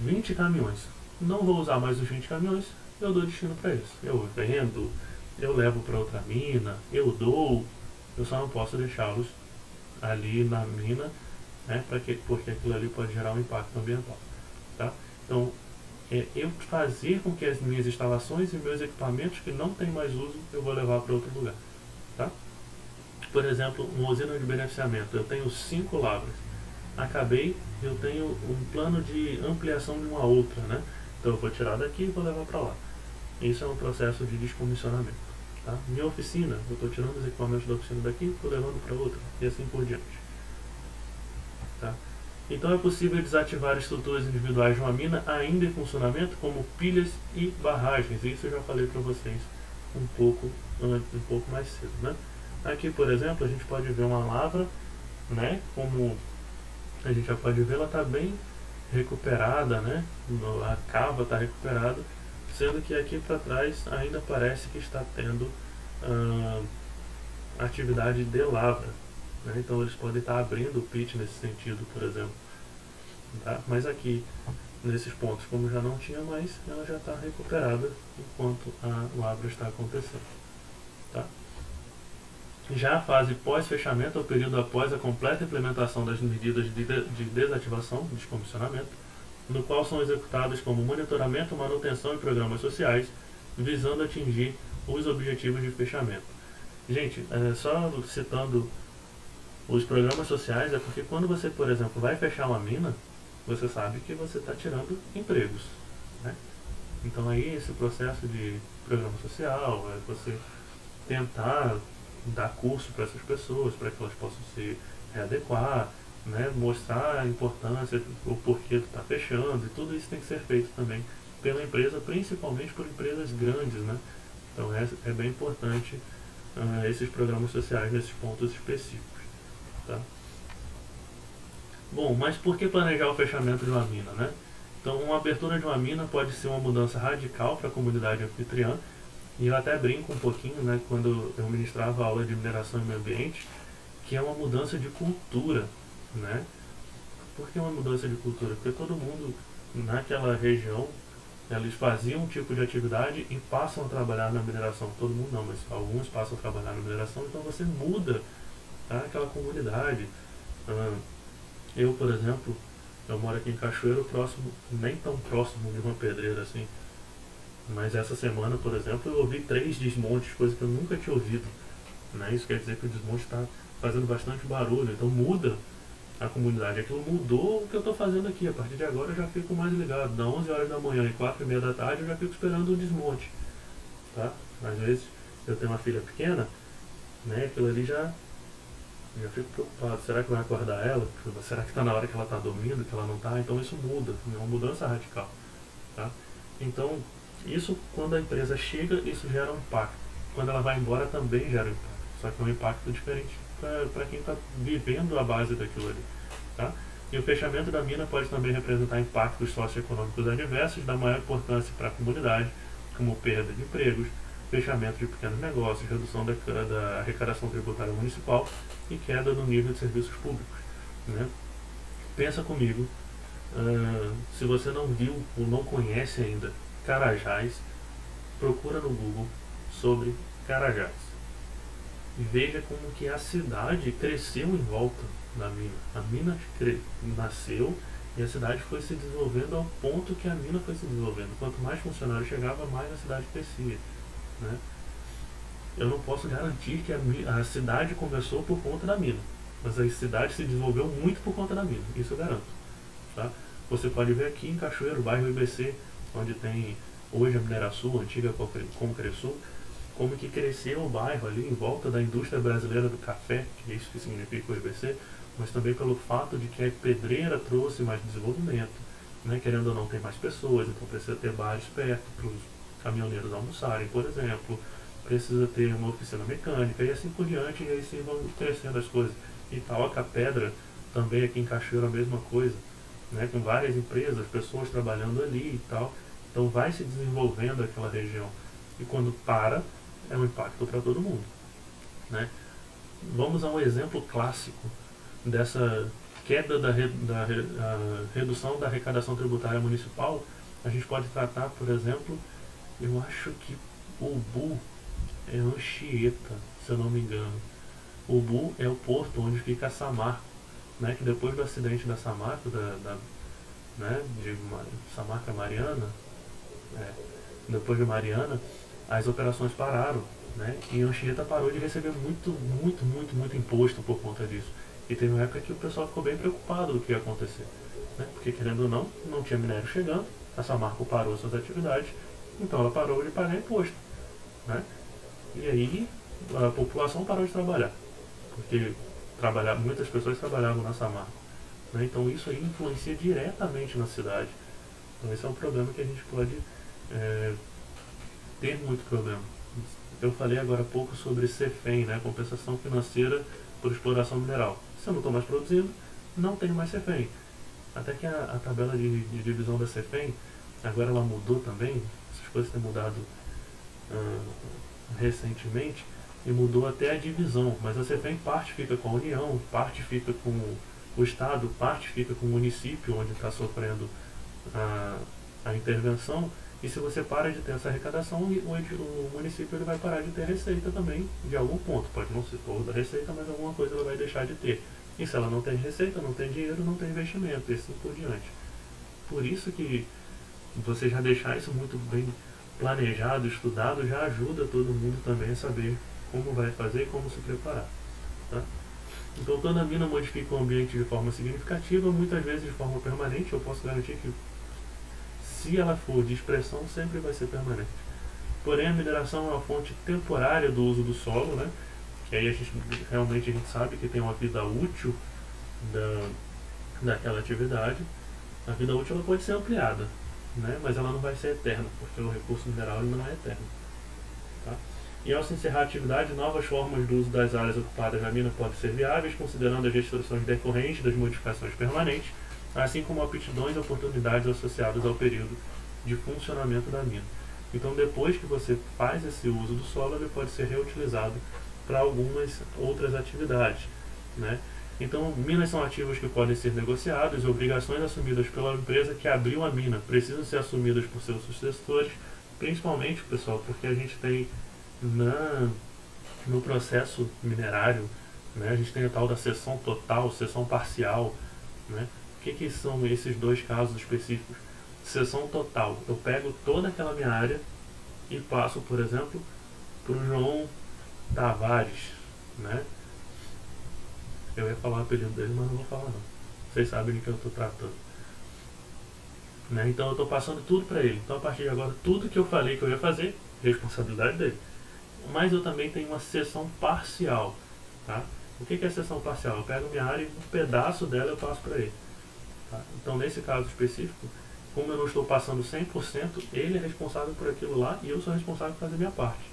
20 caminhões. Não vou usar mais os 20 caminhões, eu dou destino para eles. Eu vendo, eu levo para outra mina, eu dou, eu só não posso deixá-los ali na mina, né, porque aquilo ali pode gerar um impacto ambiental. Tá? Então, eu fazer com que as minhas instalações e meus equipamentos que não têm mais uso, eu vou levar para outro lugar. Tá? Por exemplo, uma usina de beneficiamento, eu tenho 5 lavras. Acabei, eu tenho um plano de ampliação de uma outra, né? Então eu vou tirar daqui e vou levar para lá. Isso é um processo de descomissionamento. Tá? Minha oficina, eu estou tirando os equipamentos da oficina daqui e estou levando para outra, e assim por diante. Tá? Então é possível desativar estruturas individuais de uma mina ainda em funcionamento, como pilhas e barragens. Isso eu já falei para vocês um pouco mais cedo. Né? Aqui, por exemplo, a gente pode ver uma lavra, né? Como a gente já pode ver, ela está bem recuperada, né? A cava está recuperada, sendo que aqui para trás ainda parece que está tendo atividade de lavra. Né? Então eles podem estar abrindo o pit nesse sentido, por exemplo. Tá? Mas aqui, nesses pontos, como já não tinha mais, ela já está recuperada enquanto a lavra está acontecendo. Tá? Já a fase pós-fechamento é o período após a completa implementação das medidas de desativação, descomissionamento, no qual são executadas como monitoramento, manutenção e programas sociais, visando atingir os objetivos de fechamento. Gente, só citando os programas sociais, é porque quando você, por exemplo, vai fechar uma mina, você sabe que você está tirando empregos. Né? Então aí esse processo de programa social é você tentar dar curso para essas pessoas, para que elas possam se readequar, né? Mostrar a importância, o porquê tu está fechando, e tudo isso tem que ser feito também pela empresa, principalmente por empresas grandes. Né? Então é bem importante esses programas sociais nesses pontos específicos. Tá? Bom, mas por que planejar o fechamento de uma mina? Né? Então, uma abertura de uma mina pode ser uma mudança radical para a comunidade anfitriã, e eu até brinco um pouquinho, né, quando eu ministrava a aula de mineração e meio ambiente, que é uma mudança de cultura. Né? Por que uma mudança de cultura? Porque todo mundo naquela região, eles faziam um tipo de atividade e passam a trabalhar na mineração. Todo mundo não, mas alguns passam a trabalhar na mineração, então você muda, tá, aquela comunidade. Eu, por exemplo, eu moro aqui em Cachoeiro, próximo, nem tão próximo de uma pedreira assim. Mas essa semana, por exemplo, eu ouvi 3 desmontes, coisa que eu nunca tinha ouvido. Né? Isso quer dizer que o desmonte está fazendo bastante barulho, então muda a comunidade. Aquilo mudou o que eu estou fazendo aqui. A partir de agora eu já fico mais ligado. Da 11 horas da manhã e 4h30 da tarde eu já fico esperando o desmonte. Tá? Às vezes eu tenho uma filha pequena, né? Aquilo ali já fico preocupado. Será que vai acordar ela? Será que está na hora que ela está dormindo, que ela não está? Então isso muda. É uma mudança radical. Tá? Então, isso quando a empresa chega, isso gera um impacto. Quando ela vai embora também gera um impacto. Só que é um impacto diferente para quem está vivendo a base daquilo ali. Tá? E o fechamento da mina pode também representar impactos socioeconômicos adversos da maior importância para a comunidade, como perda de empregos, fechamento de pequenos negócios, redução da arrecadação tributária municipal e queda no nível de serviços públicos. Né? Pensa comigo, se você não viu ou não conhece ainda Carajás, procura no Google sobre Carajás e veja como que a cidade cresceu em volta da mina. A mina nasceu e a cidade foi se desenvolvendo ao ponto que a mina foi se desenvolvendo. Quanto mais funcionários chegava, mais a cidade crescia. Né? Eu não posso garantir que a cidade começou por conta da mina, Mas a cidade se desenvolveu muito por conta da mina, isso eu garanto. Tá? Você pode ver aqui em Cachoeiro, o bairro IBC, onde tem hoje a Minerasul, a antiga Concresul, como que cresceu o bairro ali em volta da indústria brasileira do café, que é isso que significa o IBC, mas também pelo fato de que a pedreira trouxe mais desenvolvimento, né? Querendo ou não, tem mais pessoas, então precisa ter bares perto para os caminhoneiros almoçarem, por exemplo, precisa ter uma oficina mecânica e assim por diante, e aí sim vão crescendo as coisas. E Tauaca Pedra, também aqui em Cachoeiro a mesma coisa, né? Com várias empresas, pessoas trabalhando ali e tal, então vai se desenvolvendo aquela região. E quando para, é um impacto para todo mundo, né? Vamos a um exemplo clássico dessa queda da redução da arrecadação tributária municipal. A gente pode tratar, por exemplo, eu acho que Ubu é Anchieta, se eu não me engano. Ubu é o porto onde fica a Samarco, né? Que depois do acidente da Samarco, né, de Samarco Mariana, é, depois de Mariana, as operações pararam, né? E Anchieta parou de receber muito imposto por conta disso. E teve uma época que o pessoal ficou bem preocupado do que ia acontecer, né? Porque querendo ou não tinha minério chegando, a Samarco parou suas atividades, então ela parou de pagar imposto, né? E aí a população parou de trabalhar, porque muitas pessoas trabalhavam na Samarco, né? Então isso aí influencia diretamente na cidade. Então esse é um problema que a gente pode ter muito problema. Eu falei agora há pouco sobre CEFEM, né? Compensação financeira por exploração mineral. Se eu não estou mais produzindo, não tenho mais CEFEM. Até que a tabela de divisão da CEFEM, agora ela mudou também, essas coisas têm mudado recentemente, e mudou até a divisão, mas a CEFEM parte fica com a União, parte fica com o Estado, parte fica com o município onde está sofrendo a intervenção. E se você para de ter essa arrecadação, o município ele vai parar de ter receita também, de algum ponto. Pode não ser toda a receita, mas alguma coisa ela vai deixar de ter. E se ela não tem receita, não tem dinheiro, não tem investimento, e assim por diante. Por isso que você já deixar isso muito bem planejado, estudado, já ajuda todo mundo também a saber como vai fazer e como se preparar. Tá? Então, quando a mina modifica o ambiente de forma significativa, muitas vezes de forma permanente, eu posso garantir que se ela for de expressão, sempre vai ser permanente. Porém, a mineração é uma fonte temporária do uso do solo, né? Que aí realmente a gente sabe que tem uma vida útil daquela atividade. A vida útil ela pode ser ampliada, né? Mas ela não vai ser eterna, porque o recurso mineral ele não é eterno. Tá? E ao se encerrar a atividade, novas formas do uso das áreas ocupadas na mina podem ser viáveis, considerando as restrições decorrentes das modificações permanentes, assim como aptidões e oportunidades associadas ao período de funcionamento da mina. Então, depois que você faz esse uso do solo, ele pode ser reutilizado para algumas outras atividades, né? Então, minas são ativos que podem ser negociados, e obrigações assumidas pela empresa que abriu a mina precisam ser assumidas por seus sucessores, principalmente, pessoal, porque a gente tem no processo minerário, né, a gente tem a tal da cessão total, cessão parcial, né? O que são esses dois casos específicos? Cessão total, eu pego toda aquela minha área e passo, por exemplo, para o João Tavares, né? Eu ia falar o apelido dele, mas não vou falar não. Vocês sabem de que eu estou tratando. Né? Então eu estou passando tudo para ele. Então a partir de agora, tudo que eu falei que eu ia fazer, responsabilidade dele. Mas eu também tenho uma cessão parcial. Tá? O que é cessão parcial? Eu pego minha área e um pedaço dela eu passo para ele. Tá? Então nesse caso específico, como eu não estou passando 100%, ele é responsável por aquilo lá e eu sou responsável por fazer a minha parte.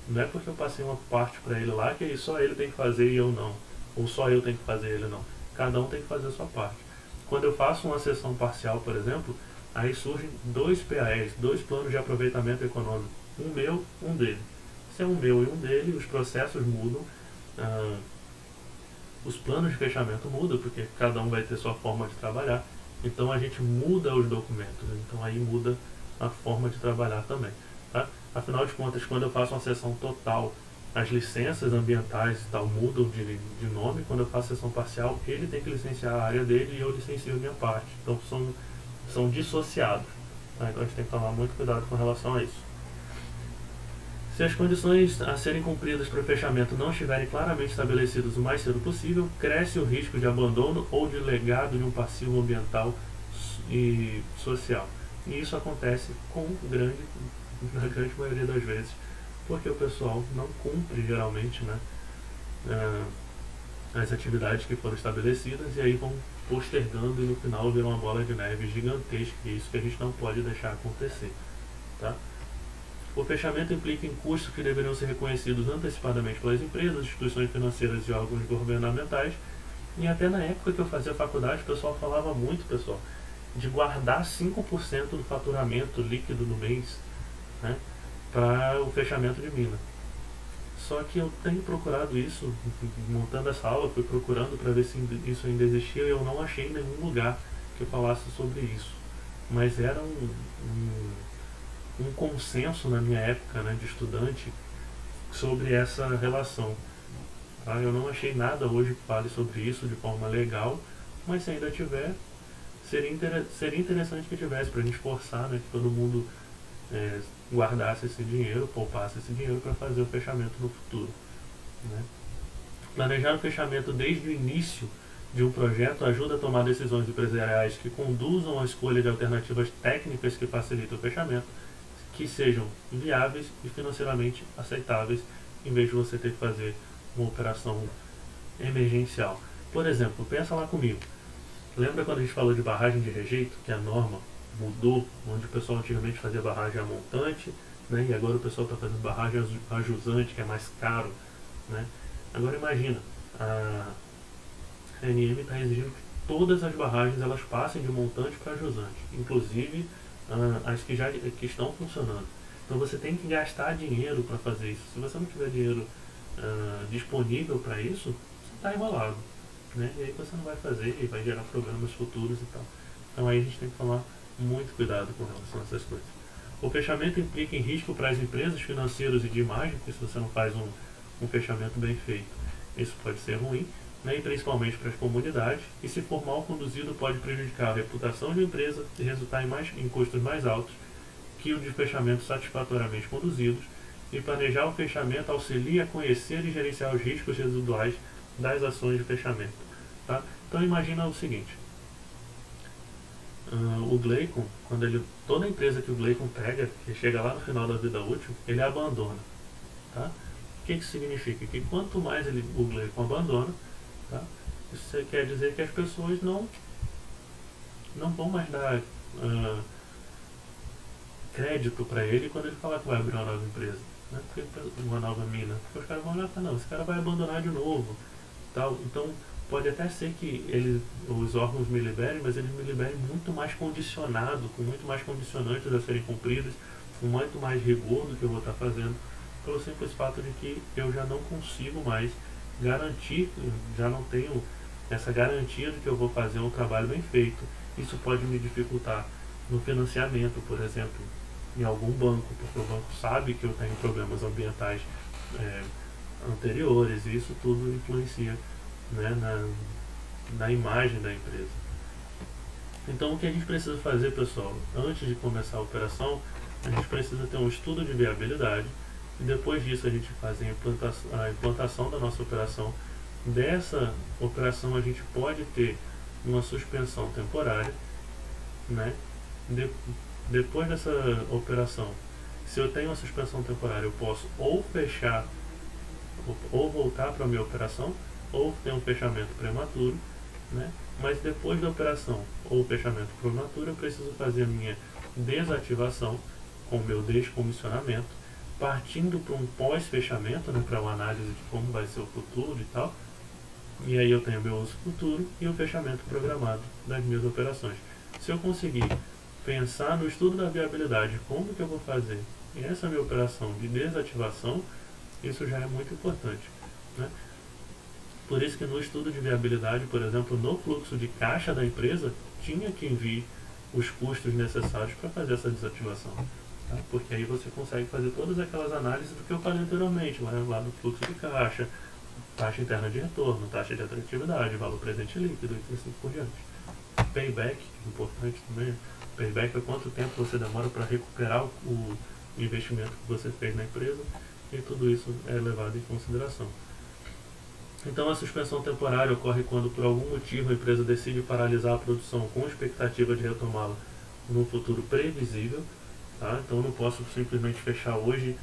Não é porque eu passei uma parte para ele lá que só ele tem que fazer e eu não. Ou só eu tenho que fazer ele não. Cada um tem que fazer a sua parte. Quando eu faço uma cessão parcial, por exemplo, aí surgem dois PAEs, dois planos de aproveitamento econômico. Um meu, um dele. Se é um meu e um dele, os processos mudam, os planos de fechamento mudam, porque cada um vai ter sua forma de trabalhar. Então a gente muda os documentos, então aí muda a forma de trabalhar também. Tá? Afinal de contas, quando eu faço uma sessão total, as licenças ambientais e tal mudam de nome. Quando eu faço sessão parcial, ele tem que licenciar a área dele e eu licencio a minha parte. Então são dissociados. Tá? Então a gente tem que tomar muito cuidado com relação a isso. Se as condições a serem cumpridas para o fechamento não estiverem claramente estabelecidas o mais cedo possível, cresce o risco de abandono ou de legado de um passivo ambiental e social. E isso acontece na grande maioria das vezes, porque o pessoal não cumpre geralmente, né, as atividades que foram estabelecidas, e aí vão postergando e no final vira uma bola de neve gigantesca, e isso que a gente não pode deixar acontecer. Tá? O fechamento implica em custos que deveriam ser reconhecidos antecipadamente pelas empresas, instituições financeiras e órgãos governamentais. E até na época que eu fazia faculdade, o pessoal falava muito, pessoal, de guardar 5% do faturamento líquido do mês, né, para o fechamento de mina. Só que eu tenho procurado isso, montando essa aula, fui procurando para ver se isso ainda existia, e eu não achei nenhum lugar que falasse sobre isso. Mas era um consenso na minha época, né, de estudante, sobre essa relação. Tá? Eu não achei nada hoje que fale sobre isso de forma legal, mas se ainda tiver, seria interessante que tivesse, para a gente forçar, né, que todo mundo guardasse esse dinheiro, poupasse esse dinheiro para fazer o fechamento no futuro. Né? Planejar o fechamento desde o início de um projeto ajuda a tomar decisões empresariais que conduzam à escolha de alternativas técnicas que facilitem o fechamento, que sejam viáveis e financeiramente aceitáveis, em vez de você ter que fazer uma operação emergencial. Por exemplo, pensa lá comigo. Lembra quando a gente falou de barragem de rejeito, que a norma mudou, onde o pessoal antigamente fazia barragem a montante, né, e agora o pessoal está fazendo barragem a jusante, que é mais caro. Né? Agora imagina, a ANM está exigindo que todas as barragens elas passem de montante para jusante, inclusive as que estão funcionando. Então você tem que gastar dinheiro para fazer isso. Se você não tiver dinheiro disponível para isso, você está enrolado. Né? E aí você não vai fazer e vai gerar problemas futuros e tal. Então aí a gente tem que tomar muito cuidado com relação a essas coisas. O fechamento implica em risco para as empresas, financeiros e de imagem, porque se você não faz um fechamento bem feito, isso pode ser ruim, né? E principalmente para as comunidades, e se for mal conduzido pode prejudicar a reputação de empresa e resultar em custos mais altos que o de fechamentos satisfatoriamente conduzidos, e planejar o fechamento auxilia a conhecer e gerenciar os riscos residuais das ações de fechamento. Tá? Então imagina o seguinte, o Gleicon, toda empresa que o Gleicon pega, que chega lá no final da vida útil, ele abandona. Tá? O que isso significa? Que quanto mais o Gleicon abandona, tá? Isso quer dizer que as pessoas não vão mais dar crédito para ele quando ele falar que vai abrir uma nova empresa, né? Uma nova mina. Porque os caras vão olhar e falar, não, esse cara vai abandonar de novo. Tal. Então pode até ser que os órgãos me liberem, mas eles me liberem muito mais condicionado, com muito mais condicionantes a serem cumpridos, com muito mais rigor do que eu vou estar fazendo, pelo simples fato de que eu já não consigo mais garantir, já não tenho essa garantia de que eu vou fazer um trabalho bem feito. Isso pode me dificultar no financiamento, por exemplo, em algum banco, porque o banco sabe que eu tenho problemas ambientais anteriores, e isso tudo influencia, né, na imagem da empresa. Então o que a gente precisa fazer, pessoal, antes de começar a operação, a gente precisa ter um estudo de viabilidade, e depois disso a gente faz a implantação da nossa operação. Dessa operação a gente pode ter uma suspensão temporária, né? Depois dessa operação, se eu tenho uma suspensão temporária, eu posso ou fechar, ou voltar para a minha operação, ou ter um fechamento prematuro, né? Mas depois da operação ou fechamento prematuro, eu preciso fazer a minha desativação com o meu descomissionamento, partindo para um pós-fechamento, né, para uma análise de como vai ser o futuro e tal. E aí eu tenho meu uso futuro e o fechamento programado das minhas operações. Se eu conseguir pensar no estudo da viabilidade, como que eu vou fazer essa minha operação de desativação, isso já é muito importante, né? Por isso que no estudo de viabilidade, por exemplo, no fluxo de caixa da empresa, tinha que vir os custos necessários para fazer essa desativação. Tá? Porque aí você consegue fazer todas aquelas análises do que eu falei anteriormente, lá no fluxo de caixa, taxa interna de retorno, taxa de atratividade, valor presente líquido e assim por diante. Payback, importante também. Payback é quanto tempo você demora para recuperar investimento que você fez na empresa, e tudo isso é levado em consideração. Então, a suspensão temporária ocorre quando, por algum motivo, a empresa decide paralisar a produção com expectativa de retomá-la num futuro previsível. Tá? Então, eu não posso simplesmente fechar hoje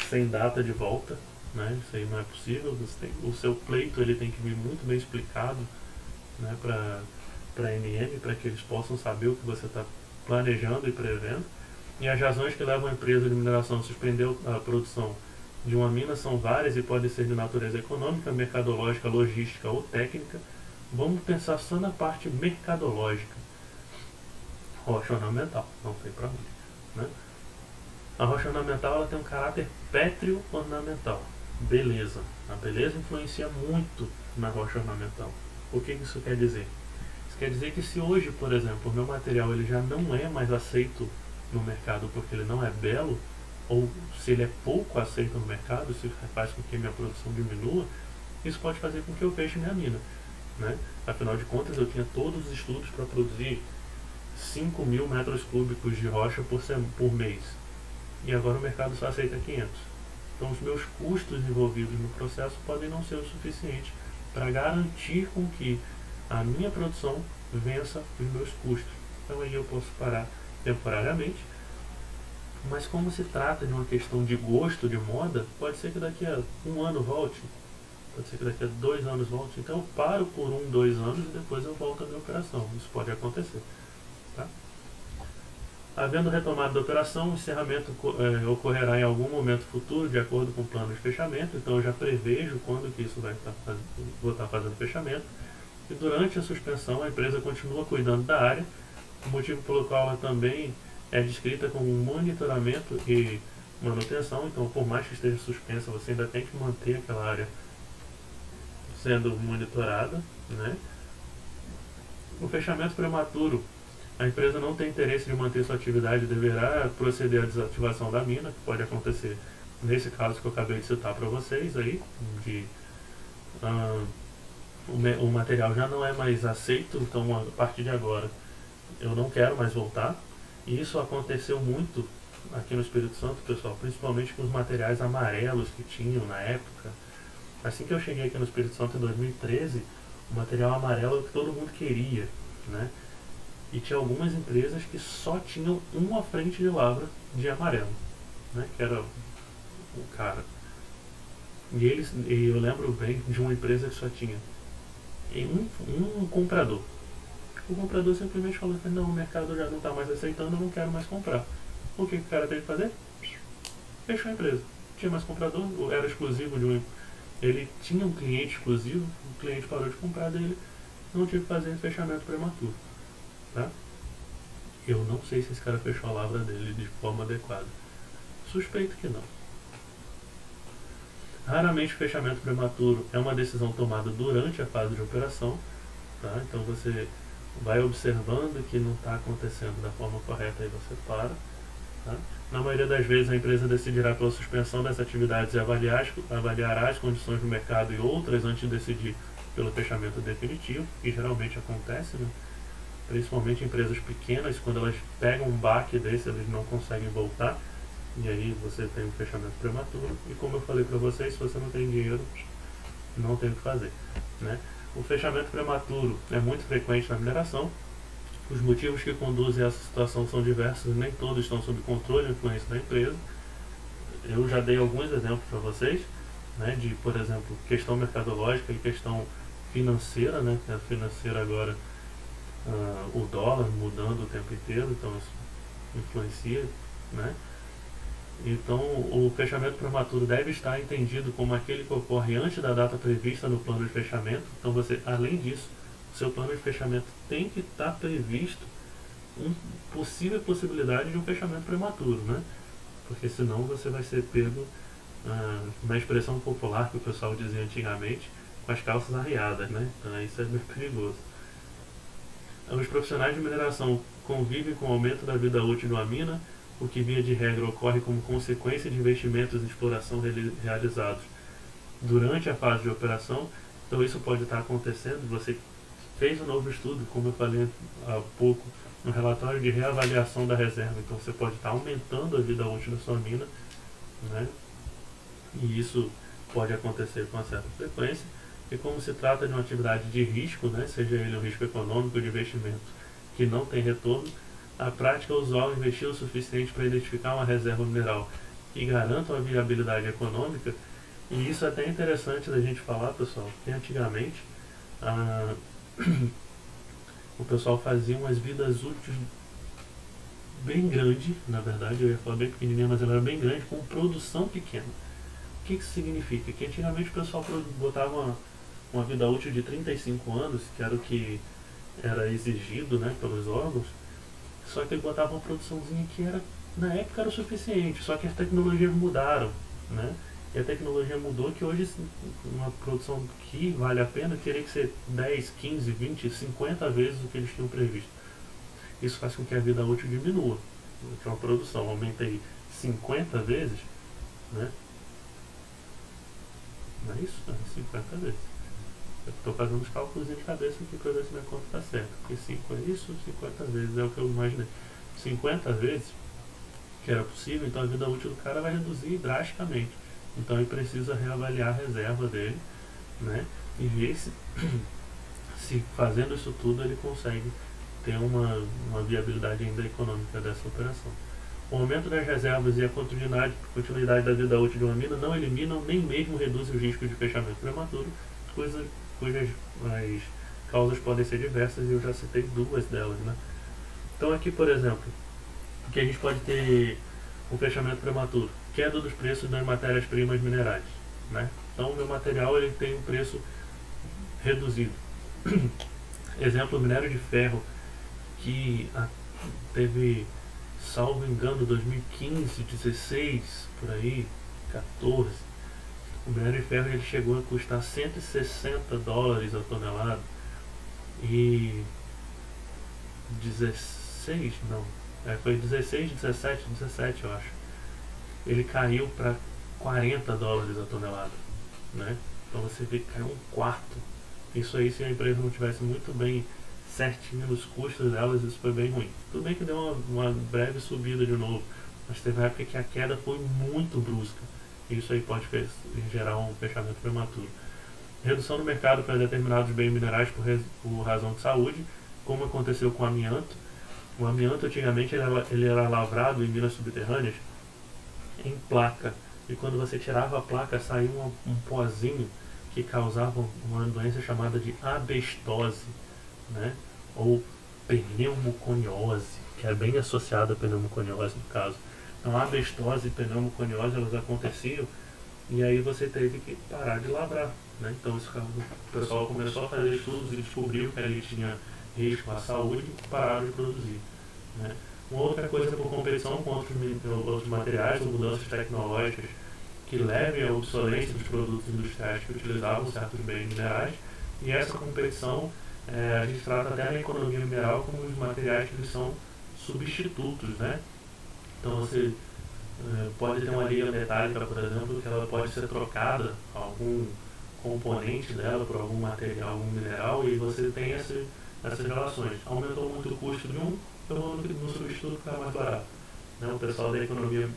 sem data de volta, né? Isso aí não é possível. O seu pleito ele tem que vir muito bem explicado, né, para a ANM, para que eles possam saber o que você está planejando e prevendo. E as razões que levam a empresa de mineração a suspender a produção de uma mina são várias e podem ser de natureza econômica, mercadológica, logística ou técnica. Vamos pensar só na parte mercadológica. Rocha ornamental, não sei para onde, né? A rocha ornamental ela tem um caráter pétreo ornamental. Beleza. A beleza influencia muito na rocha ornamental. O que isso quer dizer? Isso quer dizer que se hoje, por exemplo, o meu material ele já não é mais aceito no mercado porque ele não é belo, ou se ele é pouco aceito no mercado, isso faz com que minha produção diminua, isso pode fazer com que eu feche minha mina, né? Afinal de contas, eu tinha todos os estudos para produzir 5.000 metros cúbicos de rocha por mês, e agora o mercado só aceita 500. Então, os meus custos envolvidos no processo podem não ser o suficiente para garantir com que a minha produção vença os meus custos. Então, aí eu posso parar temporariamente. Mas como se trata de uma questão de gosto, de moda, pode ser que daqui a um ano volte, pode ser que daqui a 2 anos volte. Então eu paro por 2 anos e depois eu volto à minha operação. Isso pode acontecer. Tá? Havendo retomada da operação, o encerramento ocorrerá em algum momento futuro, de acordo com o plano de fechamento. Então eu já prevejo quando que isso vou estar fazendo fechamento. E durante a suspensão, a empresa continua cuidando da área, o motivo pelo qual ela também é descrita como monitoramento e manutenção. Então, por mais que esteja suspensa, você ainda tem que manter aquela área sendo monitorada, né? O fechamento prematuro, a empresa não tem interesse de manter sua atividade e deverá proceder à desativação da mina, que pode acontecer nesse caso que eu acabei de citar para vocês aí, de o material já não é mais aceito, então a partir de agora eu não quero mais voltar. E isso aconteceu muito aqui no Espírito Santo, pessoal, principalmente com os materiais amarelos que tinham na época. Assim que eu cheguei aqui no Espírito Santo em 2013, o material amarelo que todo mundo queria, né? E tinha algumas empresas que só tinham uma frente de lavra de amarelo, né? Que era o cara. E eu lembro bem de uma empresa que só tinha um comprador. O comprador simplesmente falou assim, não, o mercado já não está mais aceitando, eu não quero mais comprar. O que o cara teve que fazer? Fechou a empresa. Tinha mais comprador, era exclusivo de um. Ele tinha um cliente exclusivo, o cliente parou de comprar dele, não tive que fazer fechamento prematuro. Tá? Eu não sei se esse cara fechou a lavra dele de forma adequada. Suspeito que não. Raramente o fechamento prematuro é uma decisão tomada durante a fase de operação. Tá? Então você vai observando que não está acontecendo da forma correta e você para. Tá? Na maioria das vezes a empresa decidirá pela suspensão das atividades e avaliará as condições do mercado e outras antes de decidir pelo fechamento definitivo, que geralmente acontece, né? Principalmente em empresas pequenas, quando elas pegam um baque desse, eles não conseguem voltar, e aí você tem um fechamento prematuro, e como eu falei para vocês, se você não tem dinheiro, não tem o que fazer, né? O fechamento prematuro é muito frequente na mineração. Os motivos que conduzem a essa situação são diversos, nem todos estão sob controle e influência da empresa. Eu já dei alguns exemplos para vocês, né, de, por exemplo, questão mercadológica e questão financeira, né, que a financeira agora, o dólar mudando o tempo inteiro, então isso influencia, né. Então, o fechamento prematuro deve estar entendido como aquele que ocorre antes da data prevista no plano de fechamento. Então, você, além disso, o seu plano de fechamento tem que estar previsto uma possibilidade de um fechamento prematuro, né? Porque senão você vai ser pego, na expressão popular que o pessoal dizia antigamente, com as calças arriadas, né? Então, isso é bem perigoso. Os profissionais de mineração convivem com o aumento da vida útil de uma mina, o que via de regra ocorre como consequência de investimentos em exploração realizados durante a fase de operação. Então isso pode estar acontecendo, você fez um novo estudo, como eu falei há pouco, um relatório de reavaliação da reserva. Então você pode estar aumentando a vida útil da sua mina, né? E isso pode acontecer com uma certa frequência. E como se trata de uma atividade de risco, né, seja ele um risco econômico de investimento que não tem retorno, a prática é usual investir o suficiente para identificar uma reserva mineral que garanta uma viabilidade econômica. E isso é até interessante da gente falar, pessoal, que antigamente ah, o pessoal fazia umas vidas úteis bem grande, na verdade, eu ia falar bem pequenininha, mas ela era bem grande, com produção pequena. O que isso significa? Que antigamente o pessoal botava uma vida útil de 35 anos, que era o que era exigido, né, pelos órgãos, só que ele botava uma produçãozinha que era, na época era o suficiente, só que as tecnologias mudaram, né? E a tecnologia mudou que hoje uma produção que vale a pena teria que ser 10, 15, 20, 50 vezes o que eles tinham previsto. Isso faz com que a vida útil diminua. Que uma produção aumenta aí 50 vezes, né? Não é isso? É 50 vezes. Eu estou fazendo os cálculos de cabeça aqui para ver se minha conta está certa. Porque 5 é isso, 50 vezes é o que eu imaginei. 50 vezes, que era possível, então a vida útil do cara vai reduzir drasticamente. Então ele precisa reavaliar a reserva dele, né? E ver se fazendo isso tudo ele consegue ter uma viabilidade ainda econômica dessa operação. O aumento das reservas e a continuidade da vida útil de uma mina não eliminam nem mesmo reduzem os riscos de fechamento prematuro, cujas as causas podem ser diversas e eu já citei duas delas, né? Então aqui, por exemplo, que a gente pode ter um fechamento prematuro, queda dos preços das matérias-primas minerais, né? Então o meu material ele tem um preço reduzido. Exemplo, minério de ferro, que teve, salvo engano, 2015, 16, por aí, 14, o minério de ferro ele chegou a custar $160 a tonelada e 16, não, foi 16, 17, 17 eu acho. Ele caiu para $40 a tonelada, né? Então você vê que caiu um quarto. Isso aí, se a empresa não tivesse muito bem certinho nos custos delas, isso foi bem ruim. Tudo bem que deu uma breve subida de novo, mas teve uma época que a queda foi muito brusca. Isso aí pode gerar um fechamento prematuro. Redução no mercado para determinados bens minerais por razão de saúde, como aconteceu com o amianto. O amianto antigamente ele era lavrado em minas subterrâneas em placa, e quando você tirava a placa saía um pozinho que causava uma doença chamada de asbestose, né? Ou pneumoconiose, que é bem associada à pneumoconiose no caso. Então a asbestose e pneumoconiose elas aconteciam e aí você teve que parar de lavrar, né? Então o pessoal começou a fazer estudos e descobriu que ali tinha risco à saúde e pararam de produzir, né? Uma outra coisa por competição com outros materiais ou mudanças tecnológicas que levem à obsolência dos produtos industriais que utilizavam certos bens minerais, e essa competição a gente trata até na economia mineral como os materiais que são substitutos, né? Então você pode ter uma liga metálica, por exemplo, que ela pode ser trocada, algum componente dela por algum material, algum mineral, e você tem essas relações. Aumentou muito o custo de um, eu vou no substituto ficar mais barato, né? O pessoal da economia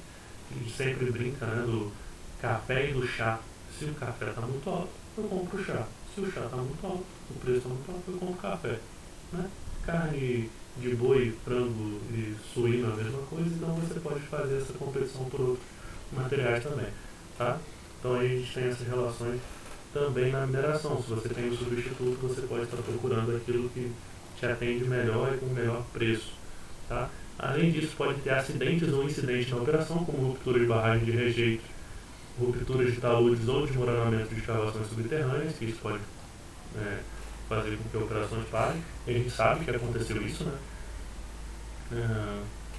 sempre brinca, né, do café e do chá. Se o café está muito alto, eu compro o chá. Se o chá está muito alto, o preço está muito alto, eu compro café, né? Carne de boi, frango e suíno é a mesma coisa, então você pode fazer essa competição por outros materiais também, tá? Então a gente tem essas relações também na mineração. Se você tem um substituto, você pode estar procurando aquilo que te atende melhor e com melhor preço, tá? Além disso, pode ter acidentes ou incidentes na operação, como ruptura de barragem de rejeito, rupturas de taludes ou desmoronamento de escavações subterrâneas, que isso pode fazer com que operações parem. A gente sabe que aconteceu isso, né?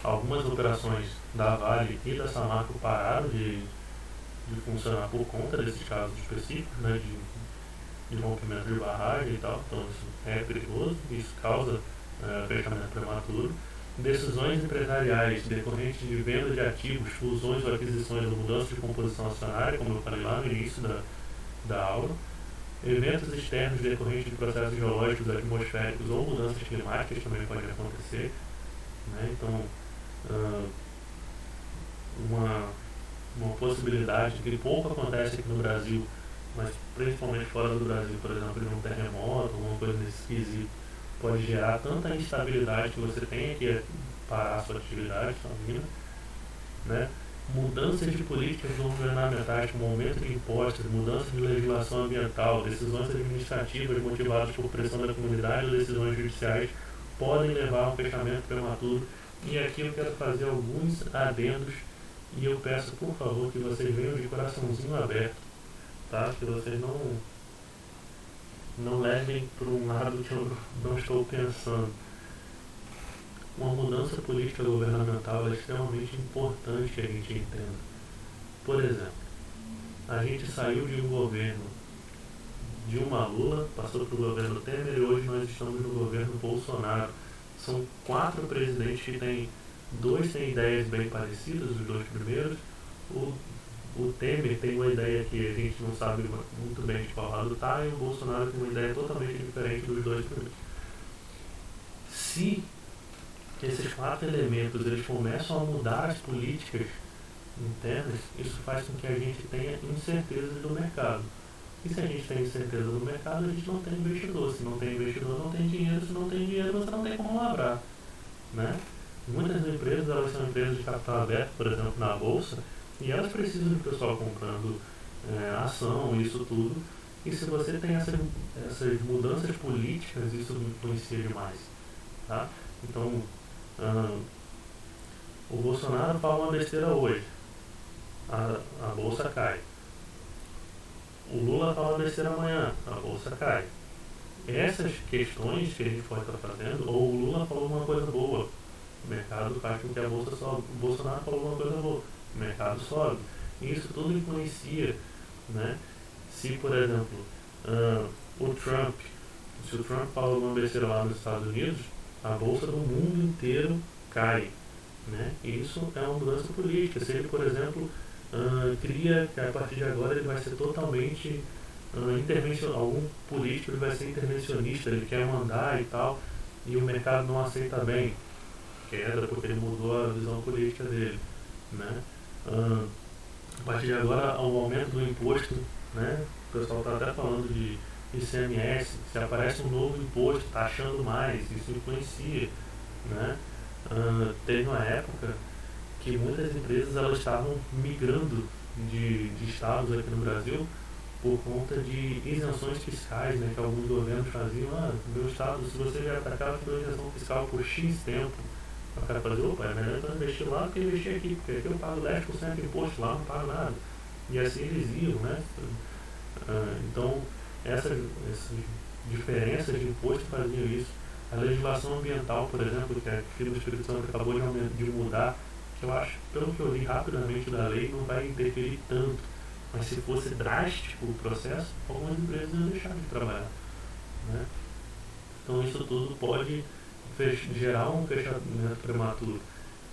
Algumas operações da Vale e da Samarco pararam de funcionar por conta desses casos específicos, né? De rompimento de barragem e tal. Então isso é perigoso, isso causa fechamento prematuro. Decisões empresariais decorrentes de venda de ativos, fusões ou aquisições ou mudanças de composição acionária, como eu falei lá no início da aula. Eventos externos decorrentes de processos geológicos, atmosféricos ou mudanças climáticas também podem acontecer. né? Então, uh, uma possibilidade que pouco acontece aqui no Brasil, mas principalmente fora do Brasil, por exemplo, de um terremoto, alguma coisa nesse quesito, pode gerar tanta instabilidade que você tenha que parar a sua atividade, sua vida, né? Mudanças de políticas governamentais, como aumento de impostos, mudança de legislação ambiental, decisões administrativas motivadas por pressão da comunidade ou decisões judiciais podem levar a um fechamento prematuro. E aqui eu quero fazer alguns adendos e eu peço, por favor, que vocês venham de coraçãozinho aberto, tá? Que vocês não levem para um lado que eu não estou pensando. Uma mudança política governamental é extremamente importante que a gente entenda. Por exemplo, a gente saiu de um governo Dilma Lula, passou para o governo Temer e hoje nós estamos no governo Bolsonaro. São 4 presidentes que têm, 2 têm ideias bem parecidas, os 2 primeiros. O Temer tem uma ideia que a gente não sabe muito bem de qual lado está, e o Bolsonaro tem uma ideia totalmente diferente dos 2 primeiros. Se esses 4 elementos eles começam a mudar as políticas internas, isso faz com que a gente tenha incertezas do mercado. E se a gente tem incerteza do mercado, a gente não tem investidor. Se não tem investidor, não tem dinheiro. Se não tem dinheiro, você não tem como labrar, né? Muitas empresas, elas são empresas de capital aberto, por exemplo, na bolsa, e elas precisam de pessoal comprando ação, isso tudo. E se você tem essas mudanças políticas, isso influencia demais, tá? Então, o Bolsonaro fala uma besteira hoje, a bolsa cai. O Lula fala uma besteira amanhã, a bolsa cai. Essas questões que a gente pode estar fazendo, ou o Lula falou uma coisa boa, o mercado faz com que a bolsa sobe. O Bolsonaro falou uma coisa boa, o mercado sobe. E isso tudo influencia, né? Se, por exemplo, se o Trump fala uma besteira lá nos Estados Unidos, a bolsa do mundo inteiro cai, né? E isso é uma mudança política. Se ele, por exemplo, cria que a partir de agora ele vai ser totalmente algum político ele vai ser intervencionista, ele quer mandar e tal, e o mercado não aceita bem, queda porque ele mudou a visão política dele, né? A partir de agora, o aumento do imposto, né? O pessoal está até falando de ICMS, se aparece um novo imposto, taxando mais, isso influencia, né? Teve uma época que muitas empresas elas estavam migrando de estados aqui no Brasil por conta de isenções fiscais, né, que alguns governos faziam. Meu estado, se você vier para cá, eu dou isenção fiscal por X tempo. O cara fazer, opa, é melhor então investir lá do que investir aqui, porque aqui eu pago 10% de imposto, lá não pago nada. E assim eles iam, né? Então, essas diferenças de imposto faziam isso. A legislação ambiental, por exemplo, que aqui no Espírito Santo acabou de mudar, que eu acho, pelo que eu li rapidamente da lei, não vai interferir tanto. Mas se fosse drástico o processo, algumas empresas iam deixar de trabalhar, né? Então isso tudo pode gerar um fechamento prematuro.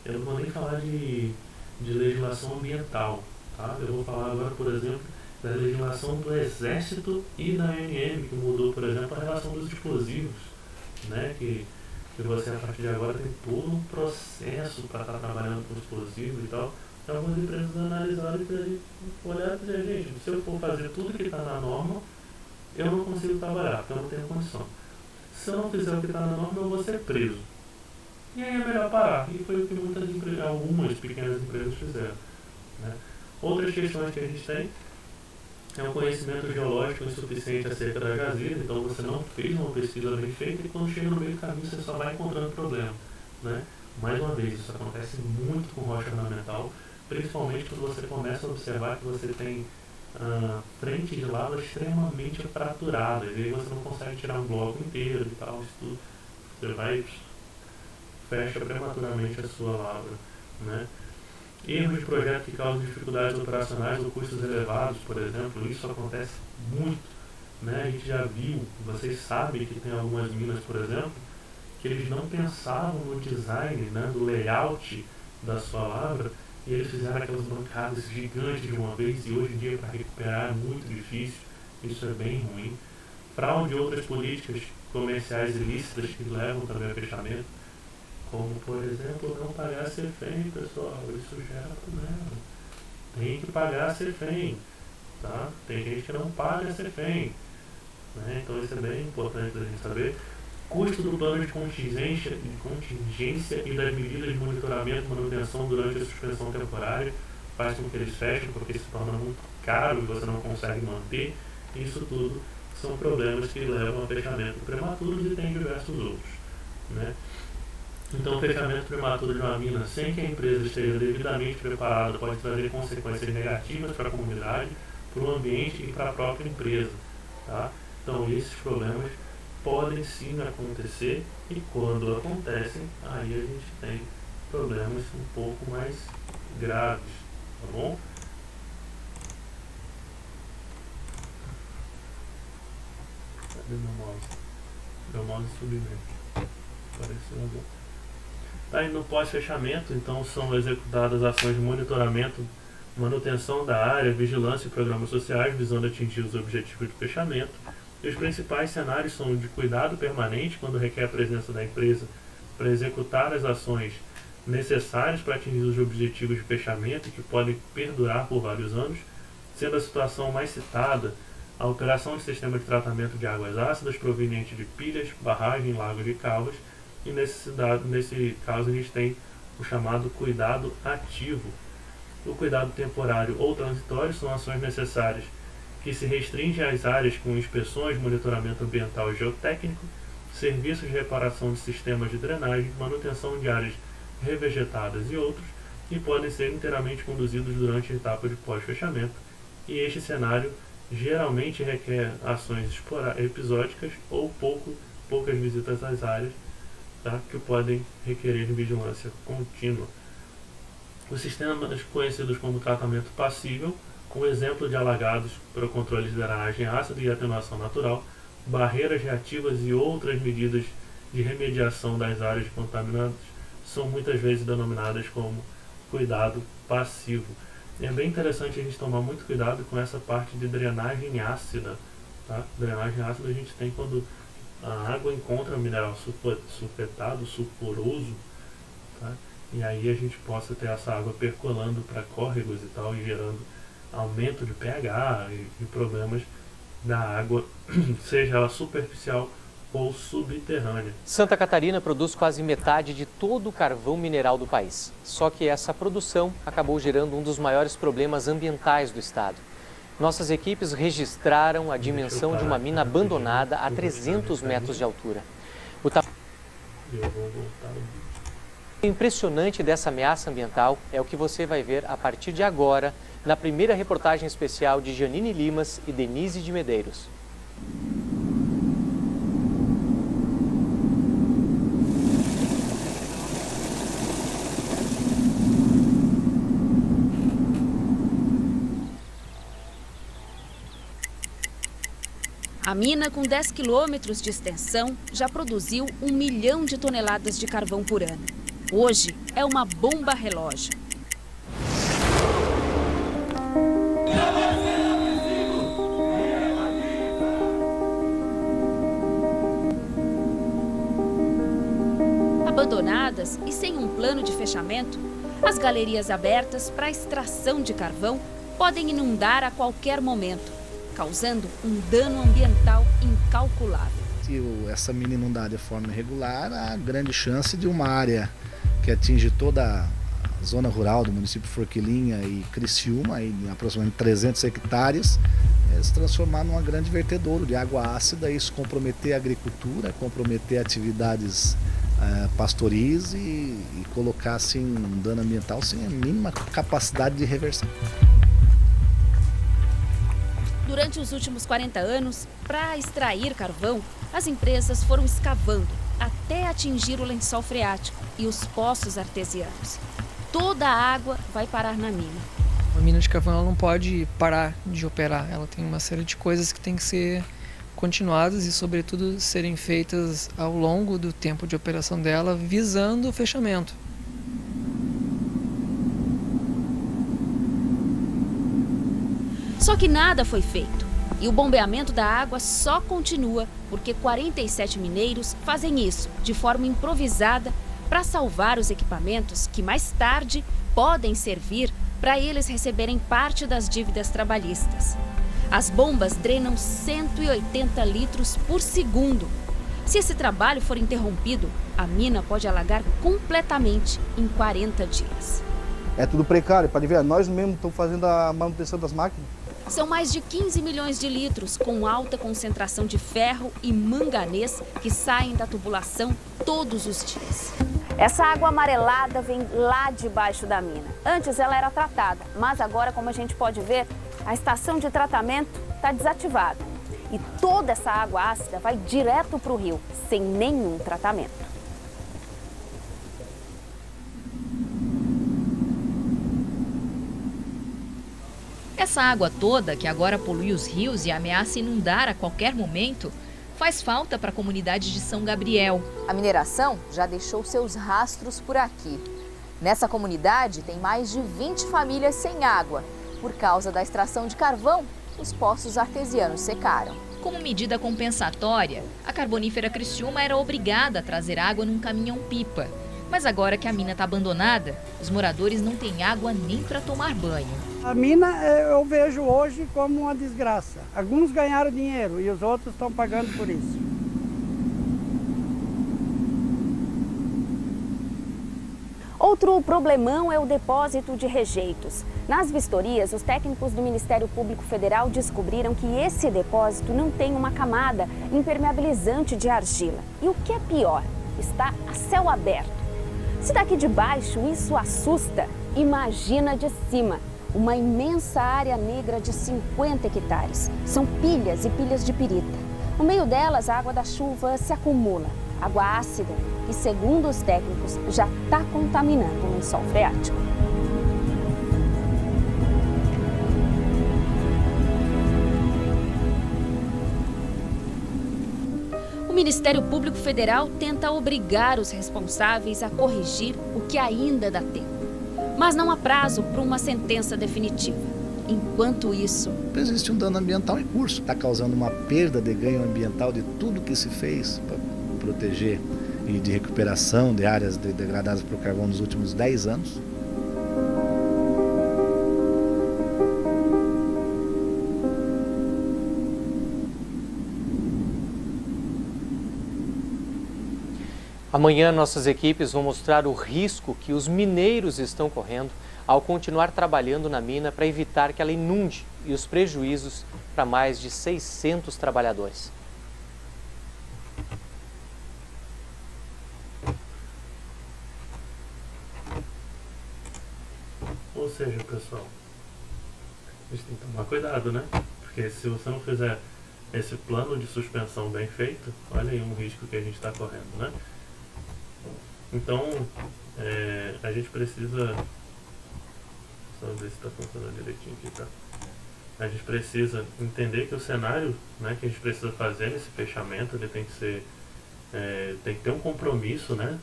Eu não vou nem falar de legislação ambiental, tá? Eu vou falar agora, por exemplo, da legislação do Exército e da ANM, que mudou, por exemplo, a relação dos explosivos, né? Que você, a partir de agora, tem todo um processo para estar trabalhando com explosivos e tal. Algumas empresas analisaram e olharam e disseram, gente, se eu for fazer tudo que está na norma, eu não consigo trabalhar, porque eu não tenho condição. Se eu não fizer o que está na norma, eu vou ser preso. E aí é melhor parar. E foi o que algumas pequenas empresas fizeram, né? Outras questões que a gente tem é um conhecimento geológico insuficiente acerca da jazidas, então você não fez uma pesquisa bem feita e quando chega no meio do caminho você só vai encontrando problema, né? Mais uma vez, isso acontece muito com rocha ornamental, principalmente quando você começa a observar que você tem frente de lava extremamente fraturada, e aí você não consegue tirar um bloco inteiro e tal, isso tudo, você fecha prematuramente a sua lavra, né? Erros de projeto que causam dificuldades operacionais ou custos elevados, por exemplo, isso acontece muito, né? A gente já viu, vocês sabem que tem algumas minas, por exemplo, que eles não pensavam no design, né, do layout da sua lavra, e eles fizeram aquelas bancadas gigantes de uma vez, e hoje em dia para recuperar é muito difícil, isso é bem ruim. Fraude e outras políticas comerciais ilícitas que levam também a fechamento, como, por exemplo, não pagar CEFEM, pessoal. Isso gera problema. Tem que pagar CEFEM, tá? Tem gente que não paga CEFEM, né? Então isso é bem importante a gente saber. Custo do plano de contingência e das medidas de monitoramento e manutenção durante a suspensão temporária faz com que eles fechem, porque se torna muito caro e você não consegue manter. Isso tudo são problemas que levam a fechamento prematuros e tem diversos outros, né? Então, o fechamento prematuro de uma mina sem que a empresa esteja devidamente preparada pode trazer consequências negativas para a comunidade, para o ambiente e para a própria empresa, tá? Então, esses problemas podem sim acontecer e quando acontecem, aí a gente tem problemas um pouco mais graves, tá bom? Cadê meu mouse? Meu mouse subiu mesmo. Apareceu agora. Tá, e no pós-fechamento, então, são executadas ações de monitoramento, manutenção da área, vigilância e programas sociais, visando atingir os objetivos de fechamento. E os principais cenários são de cuidado permanente, quando requer a presença da empresa para executar as ações necessárias para atingir os objetivos de fechamento, que podem perdurar por vários anos, sendo a situação mais citada a operação de sistema de tratamento de águas ácidas proveniente de pilhas, barragens, lagos e cavas. E nesse caso a gente tem o chamado cuidado ativo. O cuidado temporário ou transitório são ações necessárias que se restringem às áreas com inspeções, monitoramento ambiental e geotécnico, serviços de reparação de sistemas de drenagem, manutenção de áreas revegetadas e outros, e podem ser inteiramente conduzidos durante a etapa de pós-fechamento. E este cenário geralmente requer ações episódicas ou poucas visitas às áreas, tá, que podem requerer vigilância contínua. Os sistemas conhecidos como tratamento passível, com exemplo de alagados para o controle de drenagem ácida e atenuação natural, barreiras reativas e outras medidas de remediação das áreas contaminadas, são muitas vezes denominadas como cuidado passivo. É bem interessante a gente tomar muito cuidado com essa parte de drenagem ácida, tá? Drenagem ácida a gente tem quando a água encontra mineral sulfetado, sulfuroso, tá? E aí a gente possa ter essa água percolando para córregos e tal, e gerando aumento de pH e problemas da água, seja ela superficial ou subterrânea. Santa Catarina produz quase metade de todo o carvão mineral do país. Só que essa produção acabou gerando um dos maiores problemas ambientais do estado. Nossas equipes registraram a dimensão de uma mina abandonada a 300 metros de altura. O impressionante dessa ameaça ambiental é o que você vai ver a partir de agora na primeira reportagem especial de Janine Limas e Denise de Medeiros. A mina, com 10 quilômetros de extensão, já produziu 1 milhão de toneladas de carvão por ano. Hoje é uma bomba relógio. Abandonadas e sem um plano de fechamento, as galerias abertas para a extração de carvão podem inundar a qualquer momento, causando um dano ambiental incalculável. Se essa mina inundar de forma irregular, há grande chance de uma área que atinge toda a zona rural do município de Forquilinha e Criciúma, em aproximadamente 300 hectares, se transformar num grande vertedouro de água ácida, e isso comprometer a agricultura, comprometer atividades pastoris e colocar assim, um dano ambiental sem a mínima capacidade de reversão. Durante os últimos 40 anos, para extrair carvão, as empresas foram escavando até atingir o lençol freático e os poços artesianos. Toda a água vai parar na mina. Uma mina de carvão ela não pode parar de operar. Ela tem uma série de coisas que tem que ser continuadas e, sobretudo, serem feitas ao longo do tempo de operação dela, visando o fechamento. Só que nada foi feito. E o bombeamento da água só continua porque 47 mineiros fazem isso de forma improvisada para salvar os equipamentos que mais tarde podem servir para eles receberem parte das dívidas trabalhistas. As bombas drenam 180 litros por segundo. Se esse trabalho for interrompido, a mina pode alagar completamente em 40 dias. É tudo precário, pode ver, nós mesmos estamos fazendo a manutenção das máquinas. São mais de 15 milhões de litros com alta concentração de ferro e manganês que saem da tubulação todos os dias. Essa água amarelada vem lá debaixo da mina. Antes ela era tratada, mas agora, como a gente pode ver, a estação de tratamento está desativada. E toda essa água ácida vai direto para o rio, sem nenhum tratamento. Essa água toda, que agora polui os rios e ameaça inundar a qualquer momento, faz falta para a comunidade de São Gabriel. A mineração já deixou seus rastros por aqui. Nessa comunidade tem mais de 20 famílias sem água. Por causa da extração de carvão, os poços artesianos secaram. Como medida compensatória, a Carbonífera Criciúma era obrigada a trazer água num caminhão-pipa. Mas agora que a mina está abandonada, os moradores não têm água nem para tomar banho. A mina eu vejo hoje como uma desgraça. Alguns ganharam dinheiro e os outros estão pagando por isso. Outro problemão é o depósito de rejeitos. Nas vistorias, os técnicos do Ministério Público Federal descobriram que esse depósito não tem uma camada impermeabilizante de argila. E o que é pior, está a céu aberto. Se daqui de baixo isso assusta, imagina de cima. Uma imensa área negra de 50 hectares. São pilhas e pilhas de pirita. No meio delas, a água da chuva se acumula. Água ácida e, segundo os técnicos, já está contaminando o lençol freático. O Ministério Público Federal tenta obrigar os responsáveis a corrigir o que ainda dá tempo. Mas não há prazo para uma sentença definitiva. Enquanto isso, existe um dano ambiental em curso. Está causando uma perda de ganho ambiental de tudo que se fez para proteger e de recuperação de áreas degradadas por carvão nos últimos 10 anos. Amanhã, nossas equipes vão mostrar o risco que os mineiros estão correndo ao continuar trabalhando na mina para evitar que ela inunde e os prejuízos para mais de 600 trabalhadores. Ou seja, pessoal, a gente tem que tomar cuidado, né? Porque se você não fizer esse plano de suspensão bem feito, olha aí um risco que a gente está correndo, né? Então, a gente precisa... Só ver se está funcionando direitinho aqui, tá? A gente precisa entender que o cenário, né, que a gente precisa fazer nesse fechamento, ele tem que ser... tem que ter um compromisso, né,